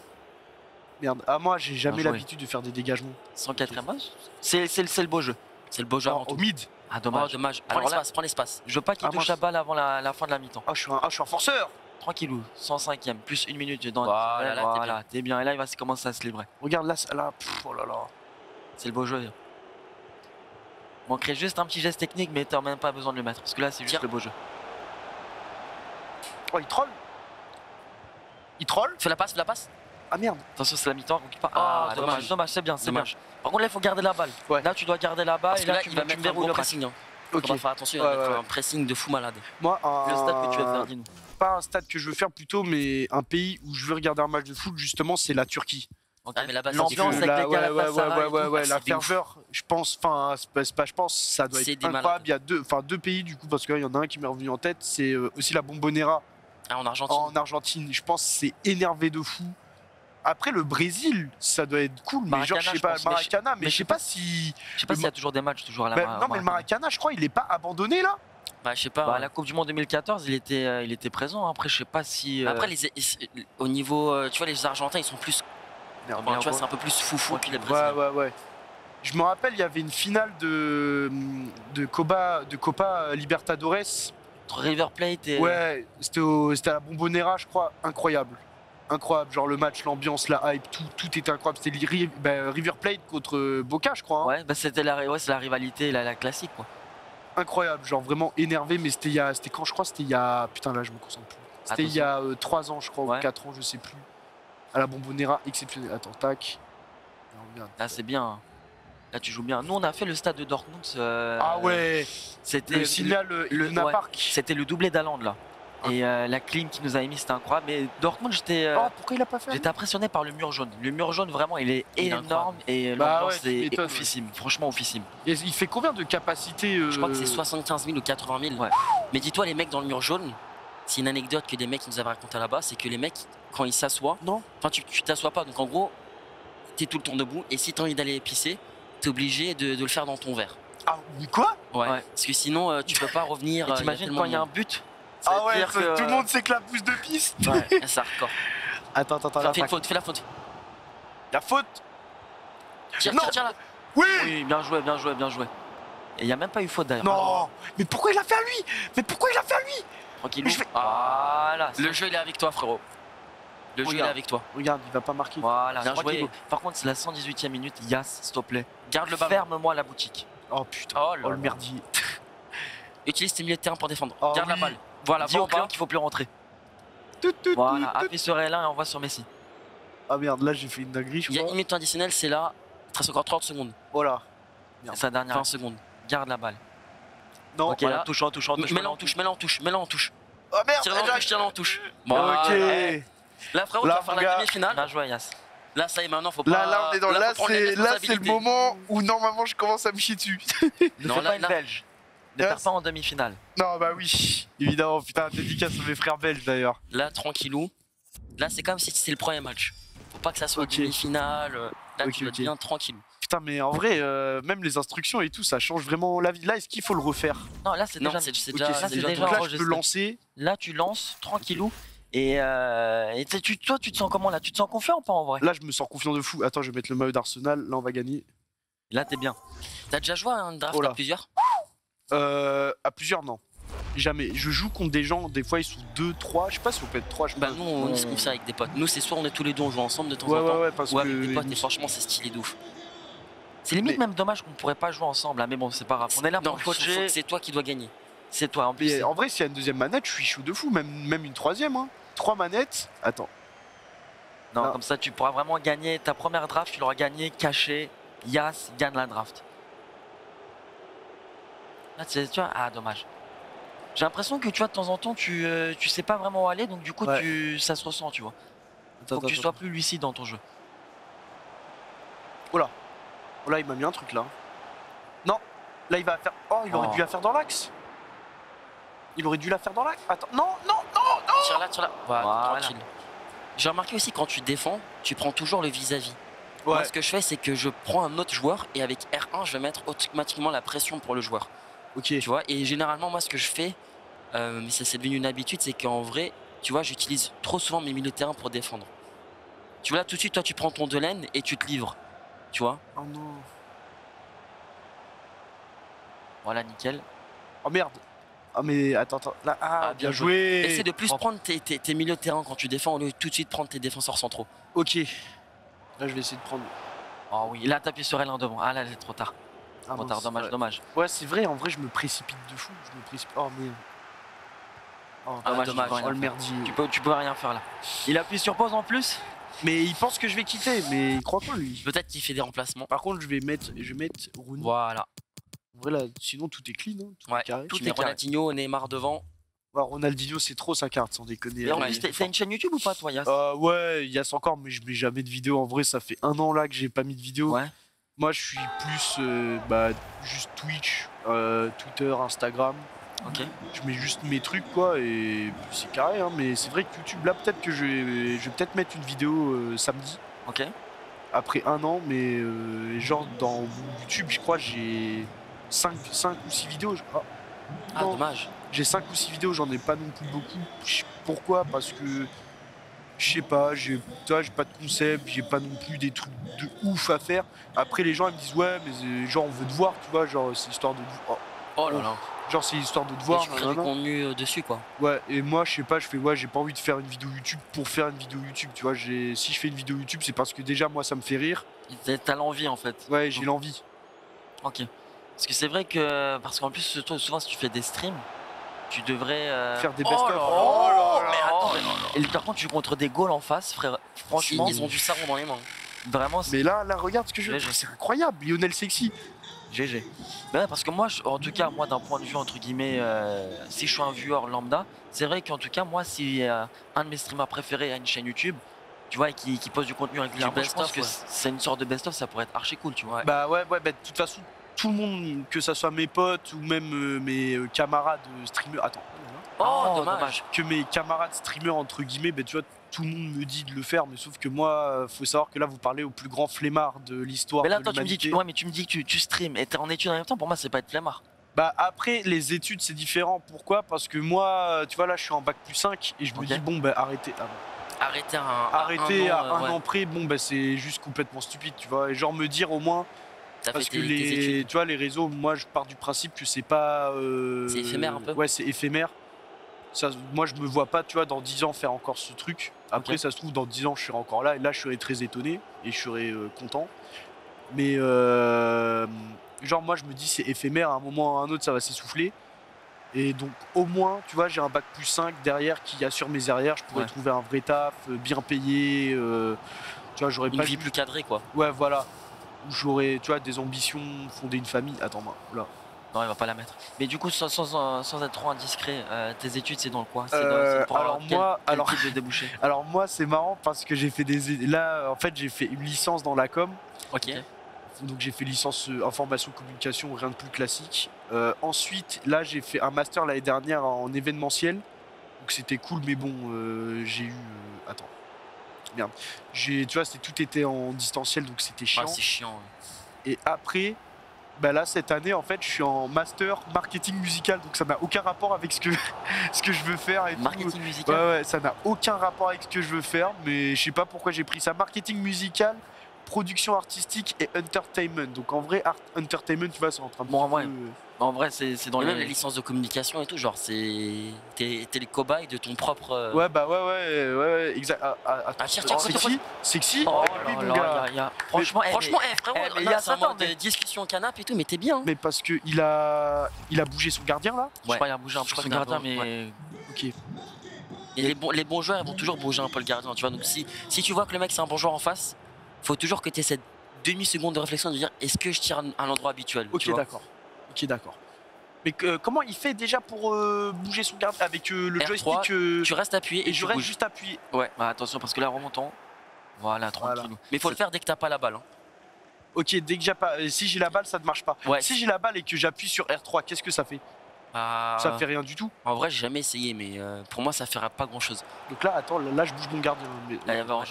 Merde. Moi j'ai jamais l'habitude de faire des dégagements. 104ème match. C'est le beau jeu. C'est le beau jeu. Au mid. Dommage. Prends l'espace. Je veux pas qu'il touche la balle avant la fin de la mi-temps. Je suis un forceur. Tranquillou, 105ème, plus 1 minute dans voilà, t'es bien. Et là, il va commencer à se livrer. Regarde là, oh là là. C'est le beau jeu. Manquerait juste un petit geste technique, mais t'as même pas besoin de le mettre. Parce que là, c'est juste le beau jeu. Oh, il troll. Fais la passe. Ah merde. Attention, c'est la mi-temps. Dommage, c'est bien. Par contre, là, il faut garder la balle. Là, tu dois garder la balle. Parce que là, il va mettre un gros pressing. On va faire attention, il va mettre un pressing de fou malade. Moi, le stade que tu veux faire, dis-nous. Pas un stade que je veux faire plutôt, mais un pays où je veux regarder un match de foot, justement, c'est la Turquie. Mais là-bas, l'ambiance avec les gars, la ferveur, je pense, ça doit être incroyable. Il y a deux pays du coup, parce qu'il y en a un qui m'est revenu en tête, c'est aussi la Bombonera. En Argentine. En Argentine, je pense que c'est énervé de fou. Après le Brésil, ça doit être cool, mais genre je sais pas, Maracana, mais je sais pas si. Je sais pas s'il y a toujours des matchs toujours à la. Non, mais le Maracana, je crois, il est pas abandonné là. Je sais pas. La Coupe du Monde 2014, il était présent. Après, je sais pas si. Après, au niveau, tu vois, les Argentins, ils sont plus. Tu vois, c'est un peu plus foufou que les Brésiliens. Ouais. Je me rappelle, il y avait une finale de Copa Libertadores. Entre River Plate et. Ouais, c'était à la Bombonera, je crois. Incroyable, genre le match, l'ambiance, la hype, tout était incroyable. C'était River Plate contre Boca, je crois. Hein. C'était c'est la rivalité, la classique, quoi. Incroyable, genre vraiment énervé, mais c'était quand, je crois, c'était il y a. Putain, là je me concentre plus. C'était il y a 3 ans, je crois, ou 4 ans, je sais plus. À la Bombonera, exceptionnel. Attends, tac. Là, c'est bien. Là, tu joues bien. Nous, on a fait le stade de Dortmund. Ah ouais. C'était le Signal Luna Park. C'était le doublé d'Haaland, là. Et la clim qui nous a émis, c'était incroyable. Mais Dortmund, pourquoi il a pas fait? J'étais impressionné par le mur jaune. Le mur jaune, vraiment, il est énorme et l'ambiance est oufissime. Franchement, oufissime. Et il fait combien de capacité Je crois que c'est 75 000 ou 80 000. Ouais. Mais dis-toi, les mecs dans le mur jaune, c'est une anecdote que des mecs nous avaient raconté là-bas, c'est que les mecs, quand ils s'assoient, enfin, tu t'assois pas. Donc en gros, t'es tout le temps debout. Et si t'as envie d'aller pisser, t'es obligé de le faire dans ton verre. Ah, quoi? Ouais. Parce que sinon, tu peux pas revenir. T'imagines quand il y a un but? Ah ouais, tout le monde s'éclabousse de piste. Ouais, c'est hardcore. Attends. Fais la faute. La faute. Tire là. Oui, bien joué. Et il n'y a même pas eu faute d'ailleurs. Non, mais pourquoi il l'a fait à lui? Tranquillou. Voilà. Le jeu il est avec toi, frérot. Le jeu il est avec toi. Regarde, il va pas marquer. Voilà, bien joué. Par contre, c'est la 118e minute. Yass, s'il te plaît. Garde le ballon. Ferme-moi la boutique. Oh putain. Oh le merdier. Utilise tes milieux de terrain pour défendre. Oh, garde la balle. Voilà, dis au client qu'il faut plus rentrer. Voilà, appuie sur L1 et envoie sur Messi. Ah merde, là j'ai fait une dinguerie, je crois. Il y a une minute additionnelle, c'est là. Il reste encore 30 secondes. Voilà. C'est sa dernière. 20 secondes. Garde la balle. Non, ok, voilà. Touche. Mets-la en touche. Oh merde, tire-la en touche. Bon, ok. Là, frérot, tu vas faire la demi-finale. Bien joué, Yass. Là, ça y est, maintenant, faut pas. Là, on est dans. Là, c'est le moment où normalement je commence à me chier dessus. Ne fais pas une belge. Ne perds pas en demi-finale. Non, bah oui, évidemment. Putain, dédicace à mes frères belges d'ailleurs. Là, tranquillou. Là, c'est comme si c'était le premier match. Faut pas que ça soit demi-finale. Là, tu dois être bien tranquillou. Putain, mais en vrai, même les instructions et tout, ça change vraiment la vie. Là, est-ce qu'il faut le refaire? Non, là, c'est déjà. Donc là, je peux lancer. Là, tu lances tranquillou. Et toi, tu te sens comment là? Tu te sens confiant ou pas en vrai? Là, je me sens confiant de fou. Attends, je vais mettre le maillot d'Arsenal. Là, on va gagner. Là, t'es bien. T'as déjà joué à un draft à plusieurs? À plusieurs, non. Jamais. Je joue contre des gens, des fois ils sont 2, 3. Je sais pas si on peut être 3. Bah, nous, on se confie avec des potes. Nous, c'est soit on est tous les deux, on joue ensemble de temps en temps. Ou avec des potes, et franchement, c'est stylé de ouf. C'est limite même dommage qu'on pourrait pas jouer ensemble, hein, mais bon, c'est pas grave. On est là pour coacher. C'est toi qui dois gagner. C'est toi. En plus, en vrai, s'il y a une deuxième manette, je suis chaud de fou. Même une troisième. Hein. 3 manettes. Attends. Non, comme ça, tu pourras vraiment gagner ta première draft. Tu l'auras gagné, caché. Yass gagne la draft. Là, tu vois, ah, dommage. J'ai l'impression que tu vois, de temps en temps, tu sais pas vraiment où aller, donc du coup, ça se ressent, tu vois. Faut que tu sois plus lucide dans ton jeu. Oh là. Oh là, il m'a mis un truc là. Non. Là, il va faire. Oh, il aurait dû la faire dans l'axe. Il aurait dû la faire dans l'axe. Attends. Non. Tire là. Voilà. Tranquille. J'ai remarqué aussi, quand tu défends, tu prends toujours le vis-à-vis. Moi, ce que je fais, c'est que je prends un autre joueur et avec R1, je vais mettre automatiquement la pression pour le joueur. Ok. Tu vois, et généralement, moi, ce que je fais, mais ça c'est devenu une habitude, c'est qu'en vrai, tu vois, j'utilise trop souvent mes milieux de terrain pour défendre. Tu vois, là, tout de suite, toi, tu prends ton de laine et tu te livres. Tu vois. Oh non. Voilà, nickel. Oh merde. Ah mais attends. Là, bien joué. Essaie de plus prendre tes milieux de terrain quand tu défends, au lieu de tout de suite prendre tes défenseurs centraux. Ok. Là, je vais essayer de prendre. Oh oui, là, t'appuies sur L1 devant. Ah là, c'est trop tard. Trop tard, dommage. Ouais, c'est vrai, en vrai, je me précipite de fou. Oh merde. Oh, dommage. Oh le merdier. Tu peux rien faire là. Il appuie sur pause en plus. Mais il pense que je vais quitter, mais il croit pas lui. Peut-être qu'il fait des remplacements. Par contre, je vais mettre Rooney. Voilà. En vrai, là, sinon tout est clean, hein, tout est carré. Tout est Ronaldinho, Neymar devant. Ouais, Ronaldinho, c'est trop sa carte, sans déconner. En plus, t'as une chaîne YouTube ou pas, toi, Yass? Ouais, Yass encore, mais je mets jamais de vidéo. En vrai, ça fait 1 an là que j'ai pas mis de vidéo. Ouais. Moi, je suis plus juste Twitch, Twitter, Instagram. Ok. Je mets juste mes trucs, quoi, et c'est carré, hein. Mais c'est vrai que YouTube, là, peut-être que je vais peut-être mettre une vidéo samedi. Ok. Après 1 an, mais genre dans YouTube, je crois, j'ai 5 ou 6 vidéos, je crois. Ah, dommage. J'ai 5 ou 6 vidéos, j'en ai pas non plus beaucoup. Pourquoi? Parce que je sais pas, j'ai pas de concept, j'ai pas non plus des trucs de ouf à faire. Après, les gens ils me disent ouais, mais genre on veut te voir, tu vois, genre c'est histoire de. Oh là là. Genre c'est histoire de te voir. Tu crées du contenu dessus, quoi. Ouais, et moi je sais pas, je fais ouais, j'ai pas envie de faire une vidéo YouTube pour faire une vidéo YouTube, tu vois. Si je fais une vidéo YouTube, c'est parce que déjà moi ça me fait rire. T'as l'envie en fait. Ouais, j'ai l'envie. Ok. Parce que c'est vrai que. Parce qu'en plus, souvent, si tu fais des streams, tu devrais. Faire des best-of. Mais attends, et par contre, tu joues contre des Gauls en face, frère. Franchement. Ils ont du savon dans les mains. Vraiment. Mais là, regarde ce que je. C'est incroyable, Lionel Sexy. GG. Ben, parce que moi, en tout cas, moi, d'un point de vue, entre guillemets, si je suis un viewer lambda, c'est vrai qu'en tout cas, moi, si un de mes streamers préférés a une chaîne YouTube, tu vois, et qui pose du contenu régulièrement, je pense que c'est une sorte de best-of, ça pourrait être archi cool, tu vois. Bah ouais, de toute façon, tout le monde, que ça soit mes potes ou même mes camarades streamers. Attends. Oh, dommage. Que mes camarades streamers, entre guillemets, bah, tu vois, tout le monde me dit de le faire, mais sauf que moi, faut savoir que là, vous parlez au plus grand flemmard de l'histoire. Mais là, toi, tu me dis que tu stream et t'es en études en même temps, pour moi, c'est pas être flemmard. Bah après, les études, c'est différent. Pourquoi? Parce que moi, tu vois, là, je suis en bac plus 5 et je me dis, bon, bah arrêtez. Arrêter à un an près, bon, bah c'est juste complètement stupide, tu vois. Et genre me dire au moins. Parce que tu vois, les réseaux, moi, je pars du principe que c'est pas. C'est éphémère un peu. Ouais, c'est éphémère. Ça, moi, je me vois pas, tu vois, dans 10 ans faire encore ce truc. Après, ça se trouve, dans 10 ans, je serai encore là. Et là, je serai très étonné et je serai content. Mais, genre, moi, je me dis, c'est éphémère. À un moment ou à un autre, ça va s'essouffler. Et donc, au moins, tu vois, j'ai un bac plus 5 derrière qui assure mes arrières. Je pourrais trouver un vrai taf, bien payé. Tu vois, j'aurais pas. Une vie plus cadrée, quoi. Ouais, voilà. Où j'aurais, tu vois, des ambitions, fonder une famille. Attends, là. Non, il va pas la mettre. Mais du coup, sans être trop indiscret, tes études, c'est dans le quoi? Alors moi, type de débouché? Alors moi, c'est marrant parce que j'ai fait là, en fait, j'ai fait une licence dans la com. Ok. Donc j'ai fait licence information communication, rien de plus classique. Ensuite, là, j'ai fait un master l'année dernière en événementiel. Donc c'était cool, mais bon, j'ai eu. Attends. Merde. Tu vois, tout était en distanciel, donc c'était chiant. Ah, c'est chiant. Et après. Bah là cette année en fait je suis en master marketing musical, donc ça n'a aucun rapport avec ce que je veux faire et marketing musical. Ouais, ça n'a aucun rapport avec ce que je veux faire, mais je sais pas pourquoi j'ai pris ça. Marketing musical, production artistique et entertainment. Donc en vrai entertainment, tu vois, c'est en train de en vrai c'est dans même les licences de communication et tout, genre t'es le cobaye de ton propre ouais exact. Sexy. Oh là là, franchement frérot, il y a ça en de discussion au canapé et tout, mais t'es bien. Mais parce que il a bougé son gardien là. Je crois qu'il a bougé un peu son gardien, mais ok. Et les bons joueurs ils vont toujours bouger un peu le gardien, tu vois. Donc si tu vois que le mec c'est un bon joueur en face, faut toujours que tu aies cette demi-seconde de réflexion de dire est-ce que je tire à l'endroit habituel. Ok, d'accord. Mais comment il fait déjà pour bouger son gardien avec le R3, joystick tu restes appuyé et je reste juste appuyé. Ouais, bah attention parce que là remontons. Voilà, tranquille. Mais il faut le faire dès que t'as pas la balle. Hein. Ok, dès que j'ai pas. Si j'ai la balle, ça ne marche pas. Ouais. Si j'ai la balle et que j'appuie sur R3, qu'est-ce que ça fait? Ça fait rien du tout. En vrai, j'ai jamais essayé, mais pour moi, ça fera pas grand chose. Donc là, attends, là je bouge mon gardien.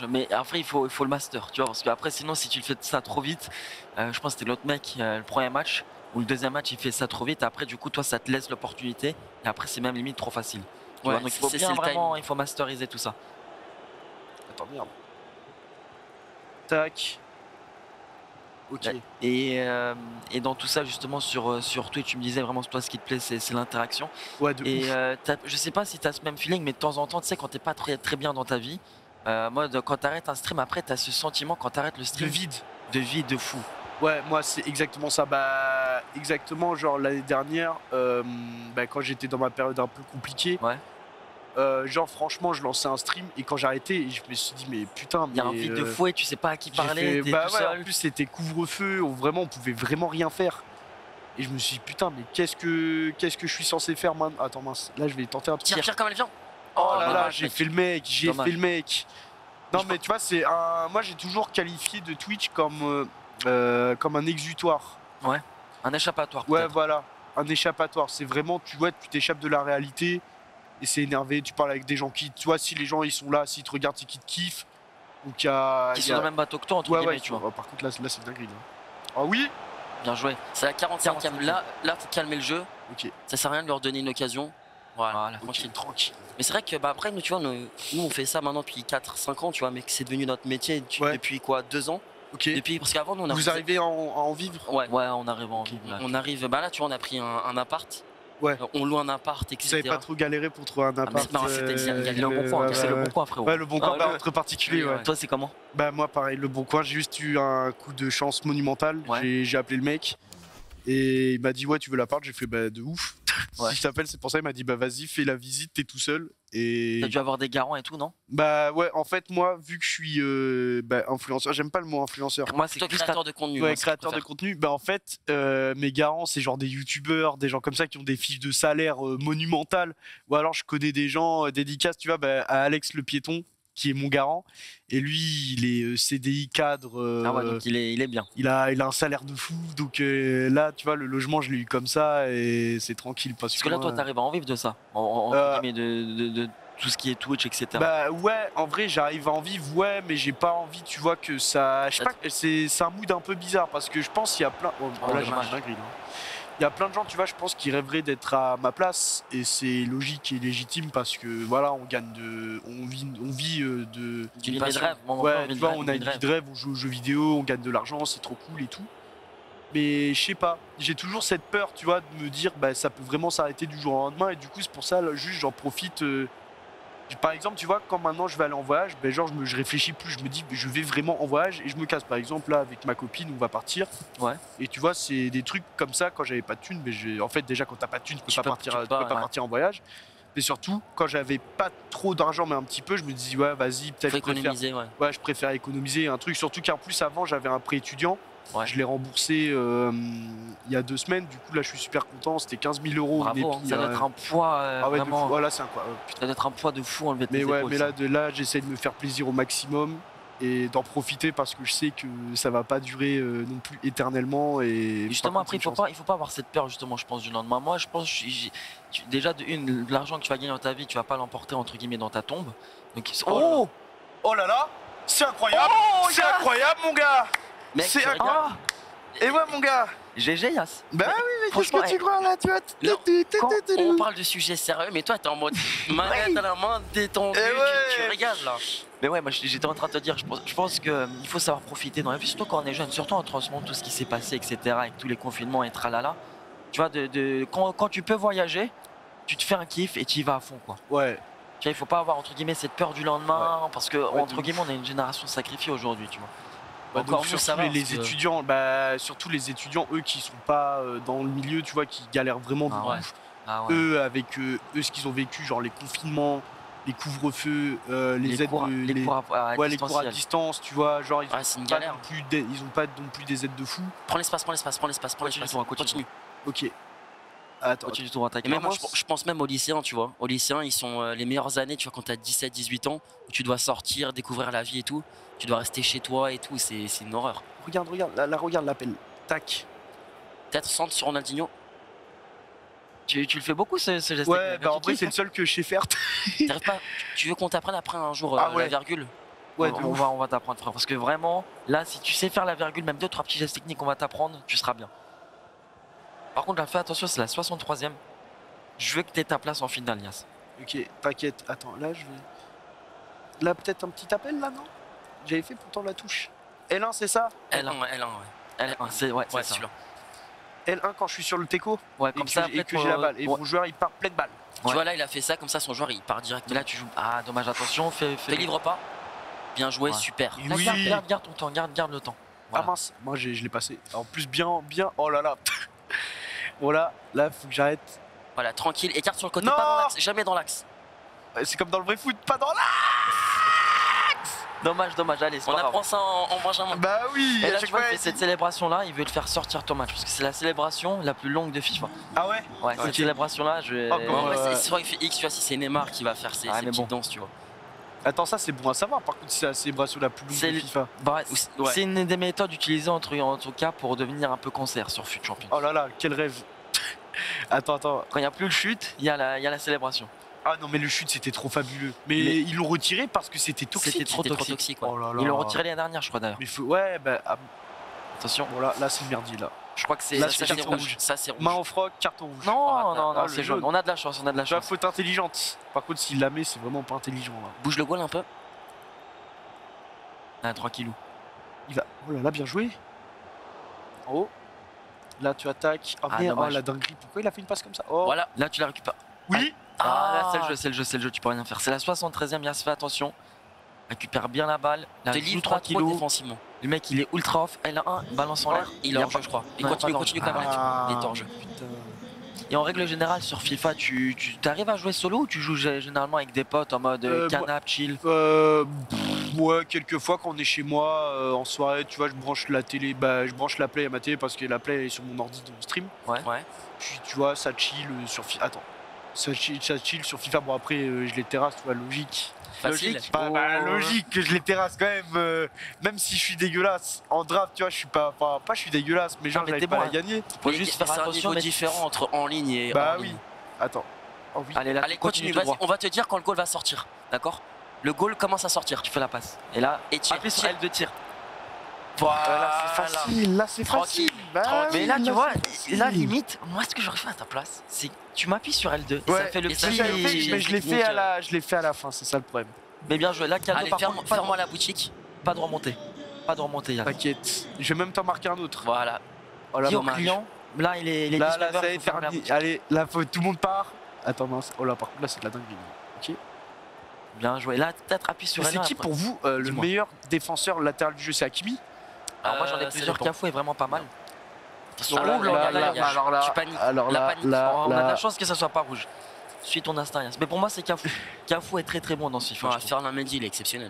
Mais après, il faut le master, tu vois, parce qu'après, sinon, si tu le fais ça trop vite, je pense que c'était l'autre mec, le premier match, ou le deuxième match, il fait ça trop vite. Après, du coup, toi, ça te laisse l'opportunité, et après, c'est même limite trop facile. Tu vois, donc il faut bien vraiment, il faut masteriser tout ça. Attends, merde. Tac. Ok. Et dans tout ça, justement, sur Twitch, tu me disais vraiment, toi, ce qui te plaît, c'est l'interaction. Ouais, de ouf. Je sais pas si tu as ce même feeling, mais de temps en temps, tu sais, quand t'es pas très bien dans ta vie, moi, quand t'arrêtes un stream, après, t'as ce sentiment, quand t'arrêtes le stream. De vide, de fou. Ouais, moi, c'est exactement ça. Bah, exactement, genre l'année dernière, quand j'étais dans ma période un peu compliquée. Ouais. Genre franchement je lançais un stream et quand j'arrêtais je me suis dit mais putain il y a un vide de fou et tu sais pas à qui parler, t'es tout seul. En plus c'était couvre-feu, on pouvait vraiment rien faire et je me suis dit putain mais qu'est-ce que je suis censé faire maintenant. Attends mince, là je vais tenter un truc. Tire comme elle vient. Oh là là, j'ai fait le mec, non mais tu vois moi j'ai toujours qualifié de Twitch comme un exutoire. Ouais, un échappatoire. Ouais voilà, un échappatoire, c'est vraiment tu t'échappes de la réalité. Et c'est énervé, tu parles avec des gens qui, tu vois, si les gens ils sont là, s'ils te regardent, c'est qu'ils te kiffent. Donc qui sont dans le même bateau que toi, entre guillemets, tu vois. Par contre, là c'est une dinguerie. Ah oui. Bien joué. C'est la 45e. Là, faut calmer le jeu. Ok. Ça sert à rien de leur donner une occasion. Voilà, tranquille. Mais c'est vrai que, après, nous, tu vois, nous, on fait ça maintenant depuis 4-5 ans, tu vois, mais c'est devenu notre métier depuis quoi, 2 ans. Ok. Parce qu'avant, nous, Vous arrivez à en vivre? Ouais, on arrive à en vivre. On arrive, là, tu vois, on a pris un appart. Ouais. On loue un appart, etc. Vous savez pas trop galérer pour trouver un appart. Non, c'était le bon coin, c'est le bon coin, frérot. Ouais, le bon coin, entre particuliers. Ouais. Toi, c'est comment? Bah, moi, pareil, le bon coin, j'ai juste eu un coup de chance monumentale. J'ai appelé le mec. Et il m'a dit ouais tu veux l'appart, j'ai fait bah de ouf. Si je t'appelle c'est pour ça, il m'a dit bah vas-y fais la visite, t'es tout seul. Et t'as dû avoir des garants et tout non? Bah ouais en fait moi vu que je suis influenceur, j'aime pas le mot influenceur. Moi c'est créateur de contenu. Ouais créateur de contenu, bah en fait mes garants c'est genre des youtubeurs, des gens comme ça qui ont des fiches de salaire monumentales. Ou alors je connais des gens dédicaces, tu vois à Alex le piéton qui est mon garant, et lui il est CDI cadre. Ah ouais, donc il est bien. Il a un salaire de fou, donc là tu vois le logement je l'ai eu comme ça et c'est tranquille parce que là toi t'arrives à en vivre de ça, de tout ce qui est Twitch etc. Bah ouais en vrai j'arrive à en vivre mais j'ai pas envie tu vois que ça, je sais pas, c'est un mood un peu bizarre parce que je pense qu'il y a plein il y a plein de gens, tu vois, je pense, qui rêveraient d'être à ma place, et c'est logique et légitime parce que voilà, on vit de d'une passion. Rêve. Ouais, tu vois, on a une vie de rêve, on joue aux jeux vidéo, on gagne de l'argent, c'est trop cool et tout. Mais je sais pas, j'ai toujours cette peur, tu vois, de me dire, bah ça peut vraiment s'arrêter du jour au lendemain, et du coup c'est pour ça, là, juste j'en profite. Par exemple, tu vois, quand maintenant je vais aller en voyage, ben genre je réfléchis plus, je me dis je vais vraiment en voyage et je me casse. Par exemple là avec ma copine, on va partir. Ouais. Et tu vois, c'est des trucs comme ça quand j'avais pas de thune, mais en fait déjà quand t'as pas de thune, tu peux pas partir en voyage. Mais surtout quand j'avais pas trop d'argent mais un petit peu, je me dis ouais vas-y peut-être économiser. Ouais, je préfère économiser un truc. Surtout qu'en plus avant j'avais un prêt étudiant. Ouais. Je l'ai remboursé il y a 2 semaines, du coup là je suis super content, c'était 15 000 €. Bravo, ça doit être un poids vraiment... Voilà, c'est un poids. Ça doit être un poids de fou enlever tes épaules. Mais là j'essaie de me faire plaisir au maximum et d'en profiter parce que je sais que ça va pas durer non plus éternellement. Et justement après il faut pas avoir cette peur justement je pense du lendemain. Moi je pense déjà de l'argent que tu vas gagner dans ta vie tu vas pas l'emporter entre guillemets dans ta tombe. Donc, oh là là, c'est incroyable, c'est incroyable mon gars. C'est incroyable. Et ouais mon gars. GG Yas. Bah oui mais qu'est-ce que tu crois là, tu vois. Quand on parle de sujets sérieux, mais toi t'es en mode manette à la main, détendu, tu régales là. Mais ouais, moi j'étais en train de te dire, je pense qu'il faut savoir profiter dans la vie, surtout quand on est jeune, surtout en ce moment, tout ce qui s'est passé, etc., avec tous les confinements et tralala. Tu vois, quand tu peux voyager, tu te fais un kiff et tu y vas à fond quoi. Ouais. Tu vois, il faut pas avoir entre guillemets cette peur du lendemain, parce que entre guillemets on a une génération sacrifiée aujourd'hui, tu vois. Donc surtout les étudiants, surtout les étudiants, eux qui sont pas dans le milieu, tu vois, qui galèrent vraiment de ouf. Eux avec eux ce qu'ils ont vécu, genre les confinements, les couvre-feux, les cours à distance, tu vois, genre ils ont pas non plus des aides de fou. Prends l'espace. Continue. Ok. Attends, et même moi, je pense même aux lycéens, tu vois. Aux lycéens, ils sont les meilleures années, tu vois, quand t'as 17-18 ans, où tu dois sortir, découvrir la vie et tout. Tu dois rester chez toi et tout, c'est une horreur. Regarde, regarde l'appel. Tac. Peut-être centre sur Ronaldinho. Tu le fais beaucoup ce geste? Ouais, en vrai c'est le seul que je sais faire. Pas, tu veux qu'on t'apprenne après un jour la virgule? Ouais, on va t'apprendre frère, parce que vraiment, là si tu sais faire la virgule, même 2-3 petits gestes techniques qu'on va t'apprendre, tu seras bien. Par contre là fais attention, c'est la 63e. Je veux que tu aies ta place en finale, Yas. Ok, t'inquiète, attends, là je vais... Là peut-être un petit appel là, non? J'avais fait pourtant la touche. L1 c'est ça? L1 ouais. L1 c'est celui-là. L1 quand je suis sur le teco, ouais, comme ça, et que j'ai la balle. Et mon joueur il part plein de balles. Tu vois là il a fait ça, comme ça son joueur il part direct. Là tu joues. Ah dommage, attention, fais livre pas. Bien joué, super. Là, garde ton temps, garde le temps. Voilà. Ah mince, moi je l'ai passé. En plus bien, oh là là. Voilà, là faut que j'arrête. Voilà, tranquille, écarte sur le côté, pas dans l'axe, jamais dans l'axe. C'est comme dans le vrai foot, pas dans l'axe. Dommage, allez, on apprend ça en Benjamin. Bah oui. Et là tu vois, il fait cette célébration là, il veut te faire sortir ton match, parce que c'est la célébration la plus longue de FIFA. Ah ouais? Ouais, cette célébration là, c'est vrai qu'il fait X, tu vois, si c'est Neymar qui va faire ces petites danses, tu vois. Attends, ça c'est bon à savoir, par contre c'est la célébration la plus longue de FIFA. C'est une des méthodes utilisées en tout cas pour devenir un peu cancer sur FUT Champions. Oh là là, quel rêve. Attends. Quand il n'y a plus le chute, il y a la célébration. Ah non mais le chute c'était trop fabuleux. Mais ils l'ont retiré parce que c'était toxique. C'était trop toxique. Oh là là. Ils l'ont retiré l'année dernière je crois d'ailleurs. Mais ouais bah... Attention. Bon là c'est merdier là. Je crois que c'est carton rouge. Ça c'est rouge. Main au froc, carton rouge. Non, c'est jaune. On a de la chance, Faute intelligente. Par contre s'il la met c'est vraiment pas intelligent là. Bouge le goal un peu. Ah, tranquillou. Il va... Oh là là, bien joué. En haut. Là tu attaques. Oh merde, la dinguerie. Pourquoi il a fait une passe comme ça? Voilà, là tu la récupères. Oui. Là c'est le jeu, tu peux rien faire. C'est la 73e, Yas, fais attention. Récupère bien la balle. Te livre pas trop défensivement. Le mec il est ultra off, L1, balance en l'air. Il est hors jeu, je crois. Il continue quand même là. Il est hors jeu. Et en règle générale sur FIFA, tu arrives à jouer solo ou tu joues généralement avec des potes en mode canap, chill? Ouais, quelques fois quand on est chez moi en soirée, tu vois, je branche la télé, je branche la Play à ma télé parce que la Play est sur mon ordi de stream. Ouais. Puis tu vois, ça chill sur FIFA. Attends, ça chill sur FIFA. Bon après, je les terrasse, tu vois, logique. Logique. Logique que je les terrasse quand même si je suis dégueulasse. En draft, tu vois, je suis pas je suis dégueulasse, mais genre j'arrive pas à gagner. Faut juste faire attention, mais différent entre en ligne et hors ligne. Attends. Oh, oui. Allez, continue, vas-y, on va te dire quand le goal va sortir, d'accord? Le goal commence à sortir, tu fais la passe. Et là, appuie sur L de tir. Voilà, c'est facile, là c'est facile. Mais là, tu vois, là limite, moi ce que j'aurais fait à ta place, c'est que tu m'appuies sur L2. Ouais, ça fait le petit. Mais je l'ai fait à la fin, c'est ça le problème. Mais bien joué, là, allez, ferme-moi la boutique. Pas de remontée. Pas de remontée, Yann. T'inquiète, je vais même t'en marquer un autre. Voilà. Oh là, client, là il est là, ça va être allez, là tout le monde part. Attends, mince. Oh là, par contre, là c'est de la dinguerie. Ok. Bien joué. Là, peut-être appuie sur L1. C'est qui pour vous le meilleur défenseur latéral du jeu? C'est Hakimi? Alors moi j'en ai plusieurs. Cafou est vraiment pas mal. Alors là, tu paniques. On a de la chance que ça soit pas rouge. Suis ton instinct, Yass. Mais pour moi c'est Cafou. Cafou est très très bon dans ce FIFA. Fernand Mendy, il est exceptionnel.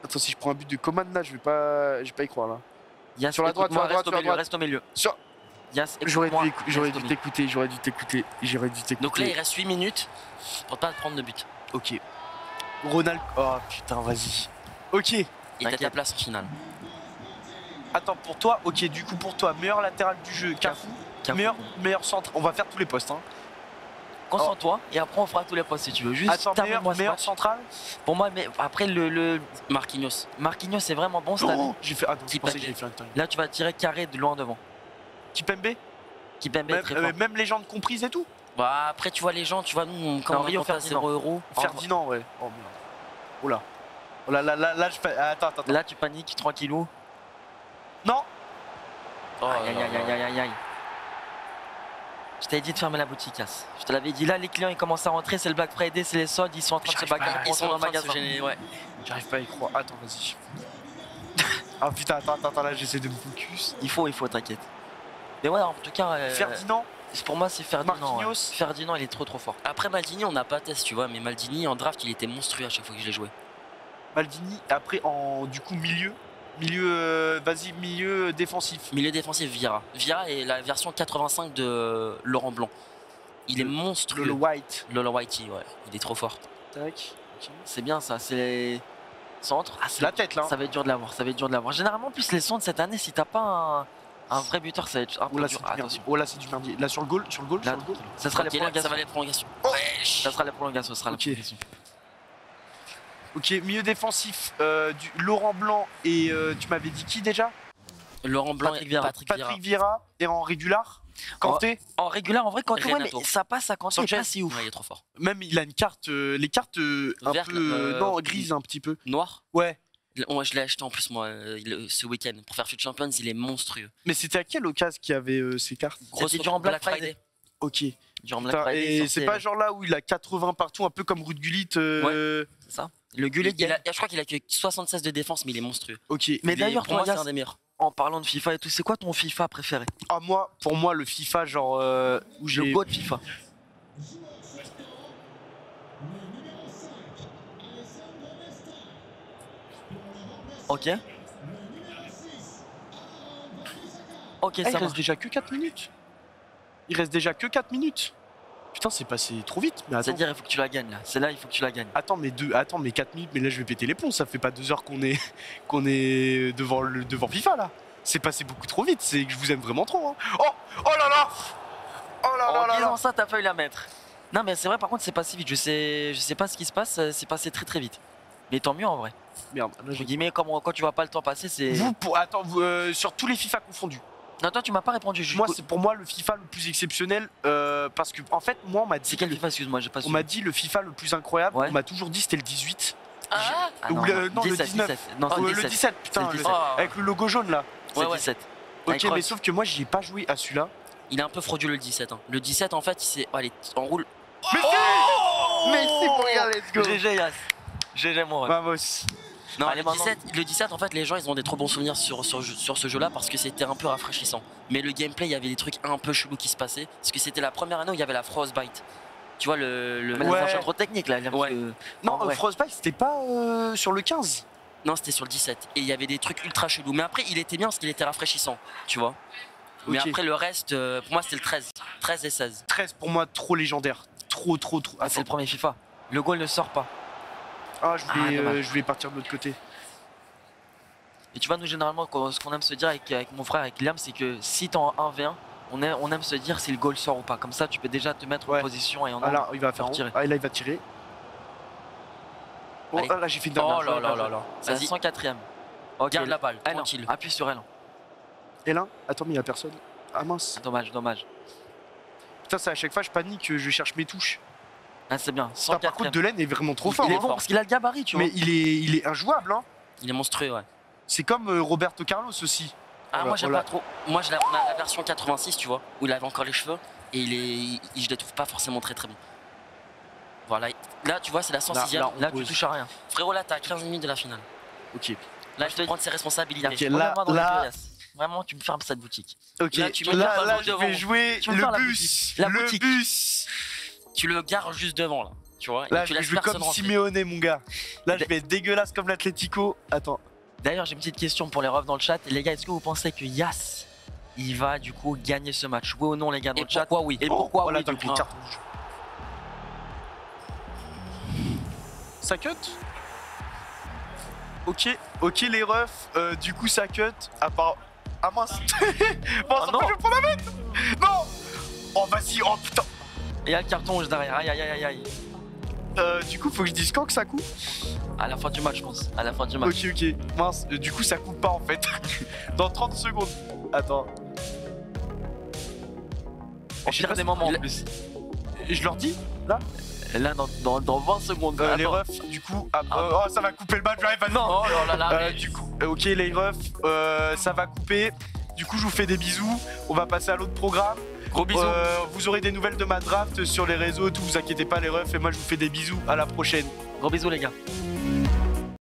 Attends, si je prends un but de Coman là, je vais pas y croire là. Yass, sur la droite, reste au milieu. Yass, j'aurais dû t'écouter. Donc là il reste 8 minutes pour pas prendre de but. Ok. Ronald. Oh putain, vas-y. Ok. Et t'as ta place en finale. Attends, pour toi, ok, du coup pour toi, meilleur latéral du jeu, Cafou. Meilleur centre, on va faire tous les postes. Hein. Concentre-toi et après on fera tous les postes si tu veux. Juste meilleur central. Pour moi, mais après le Marquinhos. Marquinhos c'est vraiment bon cette année. J'ai fait. Attends, je pensais que j'avais fait un temps. Là tu vas tirer carré de loin devant. Kipembe est très fort. Même les gens comprises et tout. Bah après tu vois les gens, tu vois nous quand on a 0 €. Ferdinand, ouais. Oh merde. Oh là. Oh là, je fais. Attends. Là tu paniques tranquillou. Non. Aïe. Je t'avais dit de fermer la boutique, Yass. Je te l'avais dit. Là, les clients ils commencent à rentrer, c'est le Black Friday, c'est les soldes, ils sont en train de se bagarrer. Ils sont dans le magasin. Ouais. J'arrive pas à y croire. Attends, vas-y. Ah putain, attends, là j'essaie de me focus. Il faut, t'inquiète. Mais ouais, en tout cas. Ferdinand. Pour moi, c'est Ferdinand. Marquinhos. Ouais. Ferdinand, il est trop fort. Après Maldini, on n'a pas test, tu vois, mais Maldini en draft, il était monstrueux à chaque fois que je l'ai joué. Maldini, après du coup milieu défensif. Milieu défensif, Vieira. Vieira est la version 85 de Laurent Blanc. Il est monstrueux. Lolo Whitey, ouais. Il est trop fort. Tac. Okay. C'est bien ça, c'est centre. C'est la tête là. Ça va être dur de l'avoir. Généralement, plus les centres cette année, si t'as pas un vrai buteur, ça va être un peu dur. Attention. Oh là, c'est du merdier. Là sur le goal. Ça sera les prolongations. Ça va les prolongations. Ça sera les prolongations. Ok, milieu défensif, Laurent Blanc et tu m'avais dit qui déjà? Laurent Blanc et Patrick Vieira et en régular. Kanté. En régular, en vrai, Kanté, ouais, mais ça passe à Kanté, pas si ouf. Ouais, il est trop fort. Même il a une carte, les cartes un peu grises un petit peu. Noir. Ouais. Je l'ai acheté en plus moi ce week-end pour faire Future Champions, il est monstrueux. Mais c'était à quelle occasion qu'il y avait ces cartes? C'était durant Black Friday. Ok. Durant Black Friday. Et c'est pas genre là où il a 80 partout, un peu comme Ruud Gullit. Ouais, c'est ça. Le Gullit, je crois qu'il a que 76 de défense, mais il est monstrueux. Ok. Mais d'ailleurs, pour moi, c'est un des meilleurs. En parlant de FIFA et tout, c'est quoi ton FIFA préféré? Ah pour moi, le FIFA genre où j'ai le go de FIFA. Ok, ça reste déjà que 4 minutes. Il reste déjà que 4 minutes. Putain, c'est passé trop vite. C'est-à-dire, il faut que tu la gagnes là. C'est là, il faut que tu la gagnes. Attends, mais 4 minutes, mais là je vais péter les plombs. Ça fait pas 2 heures qu'on est devant FIFA là. C'est passé beaucoup trop vite. C'est que je vous aime vraiment trop. Hein. Oh là là. En disant ça, t'as failli la mettre. Non, mais c'est vrai, par contre, c'est passé vite. Je sais pas ce qui se passe. C'est passé très très vite. Mais tant mieux en vrai. Merde. Là, je dis, mais quand tu vois pas le temps passer, c'est. Sur tous les FIFA confondus. Non, toi tu m'as pas répondu. C'est pour moi le FIFA le plus exceptionnel parce que en fait moi on m'a dit. C'est quel FIFA, excuse-moi, j'ai pas su. On m'a dit le FIFA le plus incroyable. Ouais. On m'a toujours dit c'était le 18. Non, le 19. Non, le 17 putain. Avec le logo jaune là. C'est le 17. Ok, mais sauf que moi j'y ai pas joué à celui-là. Il est un peu frauduleux le 17. Hein. Le 17 en fait il s'est. Allez, on roule. Mais si mon gars, let's go. GG Yass. GG mon ref. Vamos. Non, le 17, en fait, les gens ils ont des trop bons souvenirs sur ce jeu-là parce que c'était un peu rafraîchissant. Mais le gameplay, il y avait des trucs un peu chelous qui se passaient. Parce que c'était la première année où il y avait la Frostbite. Tu vois, c'est trop technique là. Non, Frostbite, c'était pas sur le 15. Non, c'était sur le 17. Et il y avait des trucs ultra chelous. Mais après, il était bien parce qu'il était rafraîchissant. Tu vois. Mais après, le reste, pour moi, c'était le 13. 13 et 16. 13, pour moi, trop légendaire. Trop. Ah, c'est le premier FIFA. Le goal ne sort pas. Ah, je vais partir de l'autre côté. Et tu vois, nous, généralement, ce qu'on aime se dire avec mon frère, avec Liam, c'est que si t'es en 1v1, on aime se dire si le goal sort ou pas. Comme ça, tu peux déjà te mettre en position et en là, il va faire tirer. Ah, là, il va tirer. Oh, là, j'ai fait une dernière. Oh là. C'est la 104ème. Okay. Garde la balle, tranquille. Appuie sur elle. Et là, attends, mais il n'y a personne. Ah mince. Dommage. Putain, ça, à chaque fois, je panique, je cherche mes touches. Ah, c'est bien. Par contre, Delaine est vraiment trop fort. Il est bon parce qu'il a le gabarit, tu vois. Mais il est injouable, hein. Il est monstrueux, ouais. C'est comme Roberto Carlos aussi. Ah, moi, j'aime pas trop. Moi, on a la version 86, tu vois, où il avait encore les cheveux et je les trouve pas forcément très bon. Voilà. Là, tu vois, c'est la 106ème. Là, tu touches à rien. Frérot, là, t'as 15 minutes de la finale. Ok. Là, je te prendre ses responsabilités. Okay, là, vraiment, tu me fermes cette boutique. Ok. Là, je vais jouer le bus. Le bus. Tu le gares juste devant, là. Tu vois. Là, je vais jouer comme Simeone, mon gars. Là, je vais être dégueulasse comme l'Atlético. Attends. D'ailleurs, j'ai une petite question pour les refs dans le chat. Les gars, est-ce que vous pensez que Yas, il va du coup gagner ce match? Oui ou non, les gars, dans le chat? Pourquoi oui? Et pourquoi oui? Du coup, carte rouge. Ça cut? Ok les refs, du coup ça cut. À part. Ah mince. Bon, ça je vais prendre la bête. Non. Oh vas-y, oh putain. Et il y a le carton rouge derrière, aïe. Du coup faut que je dise quand que ça coupe? À la fin du match, je pense. À la fin du match. Ok. Mince, du coup ça coupe pas en fait. Dans 30 secondes. Attends. En pire des moments en plus. Je leur dis là? Là, dans 20 secondes. Les refs, du coup, oh, ça va couper le match, j'arrive maintenant. Oh là. Du coup, ok, les refs, ça va couper. Du coup, je vous fais des bisous. On va passer à l'autre programme. Gros bisous. Vous aurez des nouvelles de ma draft sur les réseaux, tout. Vous inquiétez pas, les refs. Et moi, je vous fais des bisous. À la prochaine. Gros bisous, les gars.